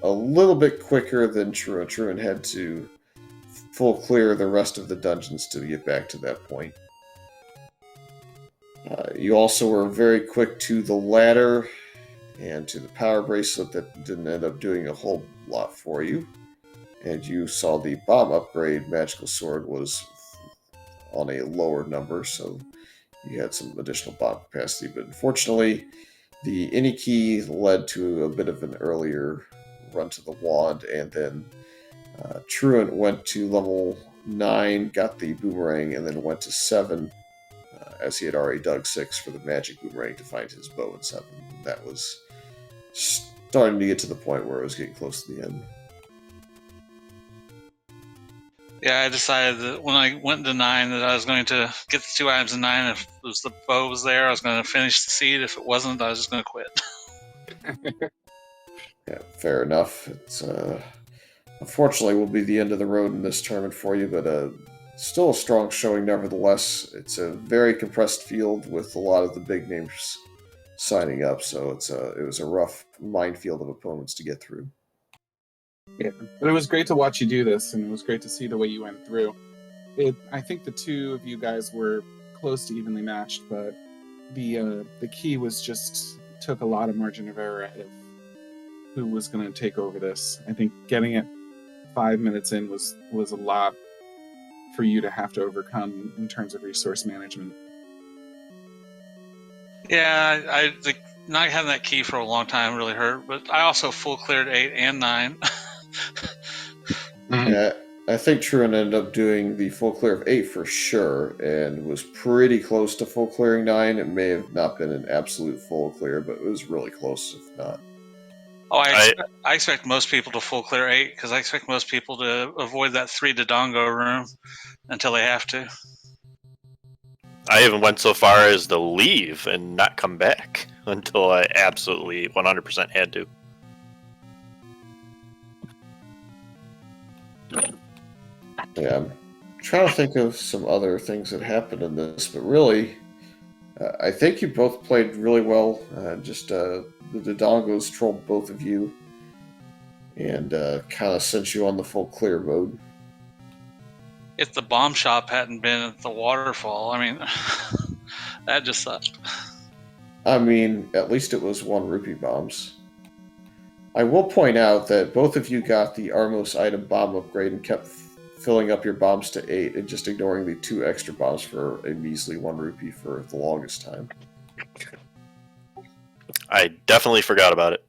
a little bit quicker than Truant. Truant had to full clear the rest of the dungeons to get back to that point. You also were very quick to the ladder and to the power bracelet that didn't end up doing a whole lot for you. And you saw the bomb upgrade magical sword was on a lower number, so you had some additional bomb capacity. But unfortunately, the any key led to a bit of an earlier run to the wand, and then Truant went to level 9, got the boomerang, and then went to 7, as he had already dug 6 for the magic boomerang to find his bow in 7. That was starting to get to the point where it was getting close to the end. Yeah, I decided that when I went to 9 that I was going to get the 2 items in 9. If it was the bow was there, I was going to finish the seed. If it wasn't, I was just going to quit. Yeah, fair enough. It's unfortunately will be the end of the road in this tournament for you, but still a strong showing nevertheless. It's a very compressed field with a lot of the big names signing up, so it was a rough minefield of opponents to get through. Yeah, but it was great to watch you do this, and it was great to see the way you went through. I think the two of you guys were close to evenly matched, but the key was just took a lot of margin of error out of who was going to take over this. I think getting it 5 minutes in was a lot for you to have to overcome in terms of resource management. Yeah, I think not having that key for a long time really hurt, but I also full cleared 8 and 9. Yeah, I think Truant ended up doing the full clear of 8 for sure, and was pretty close to full clearing 9. It may have not been an absolute full clear, but it was really close, if not. Oh, I expect most people to full clear 8 because I expect most people to avoid that 3 Dodongo room until they have to. I even went so far as to leave and not come back until I absolutely 100% had to. Yeah, I'm trying to think of some other things that happened in this, but really, I think you both played really well. The Dodongos trolled both of you and kind of sent you on the full clear mode. If the bomb shop hadn't been at the waterfall, I mean, that just sucked. I mean, at least it was 1 rupee bombs. I will point out that both of you got the Armos item bomb upgrade and kept filling up your bombs to 8 and just ignoring the 2 extra bombs for a measly 1 rupee for the longest time. I definitely forgot about it.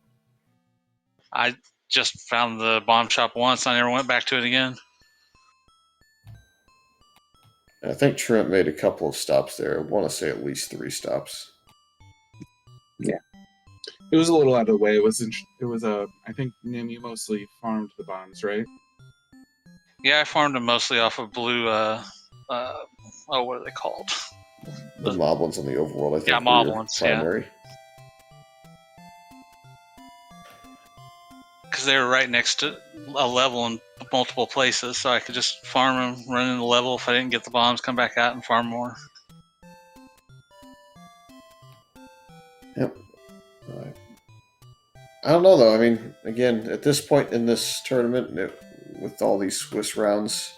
I just found the bomb shop once. I never went back to it again. I think Trent made a couple of stops there. I want to say at least 3 stops. Yeah, it was a little out of the way. It was I think Nim, you mostly farmed the bombs, right? Yeah, I farmed them mostly off of blue. What are they called? The mob ones on the overworld, I think, yeah, were mob your ones, primary. Yeah. Because they were right next to a level in multiple places, so I could just farm them, run in the level. If I didn't get the bombs, come back out and farm more. Yep. I don't know, though. I mean, again, at this point in this tournament, with all these Swiss rounds,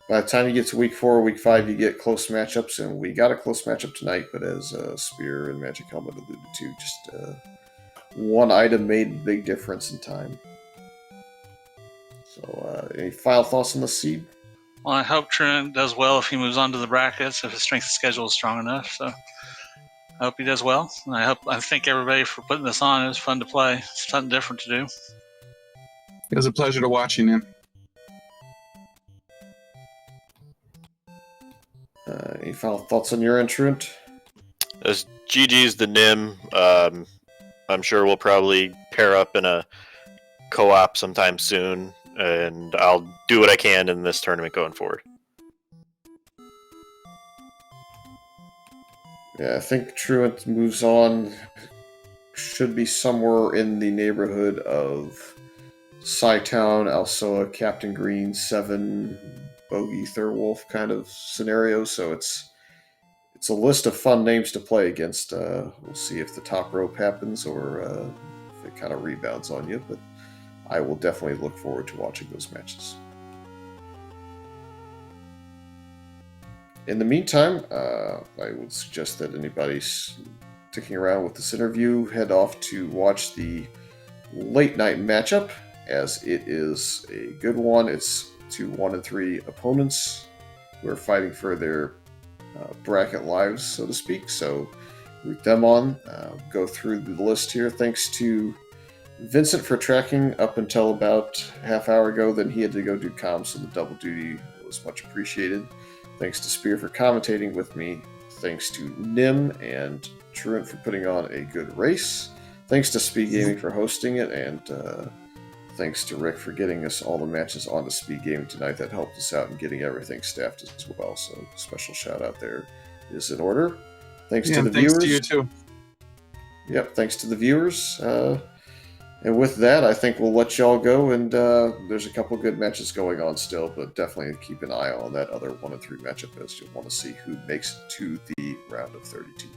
by the time you get to week 4, week 5, you get close matchups, and we got a close matchup tonight, but as Spear and Magic Helmet alluded to, just one item made a big difference in time. So, any final thoughts on the seed? Well, I hope Trent does well if he moves on to the brackets, if his strength of schedule is strong enough. So I hope he does well. And I thank everybody for putting this on. It was fun to play. It's something different to do. It was a pleasure to watch you, Nim. Any final thoughts on your end, Trent? As GG's the Nim, I'm sure we'll probably pair up in a co-op sometime soon, and I'll do what I can in this tournament going forward. Yeah, I think Truant moves on. Should be somewhere in the neighborhood of Psytown, Alsoa, Captain Green, 7, Bogey, Thurwolf kind of scenario. So it's a list of fun names to play against. We'll see if the top rope happens or if it kind of rebounds on you. But I will definitely look forward to watching those matches. In the meantime, I would suggest that anybody sticking around with this interview head off to watch the late night matchup, as it is a good one. It's 2 1 and 3 opponents who are fighting for their bracket lives, so to speak. So root them on. Go through the list here. Thanks to Vincent for tracking up until about half hour ago. Then he had to go do comms, so the double duty was much appreciated. Thanks to Spear for commentating with me. Thanks to Nim and Truant for putting on a good race. Thanks to SpeedGaming for hosting it, and thanks to Rick for getting us all the matches onto SpeedGaming tonight. That helped us out in getting everything staffed as well. So special shout out there is in order. Thanks to the viewers. Thanks to you too. Yep, thanks to the viewers. And with that, I think we'll let y'all go. And there's a couple good matches going on still, but definitely keep an eye on that other 1 and 3 matchup, as you'll want to see who makes it to the round of 32.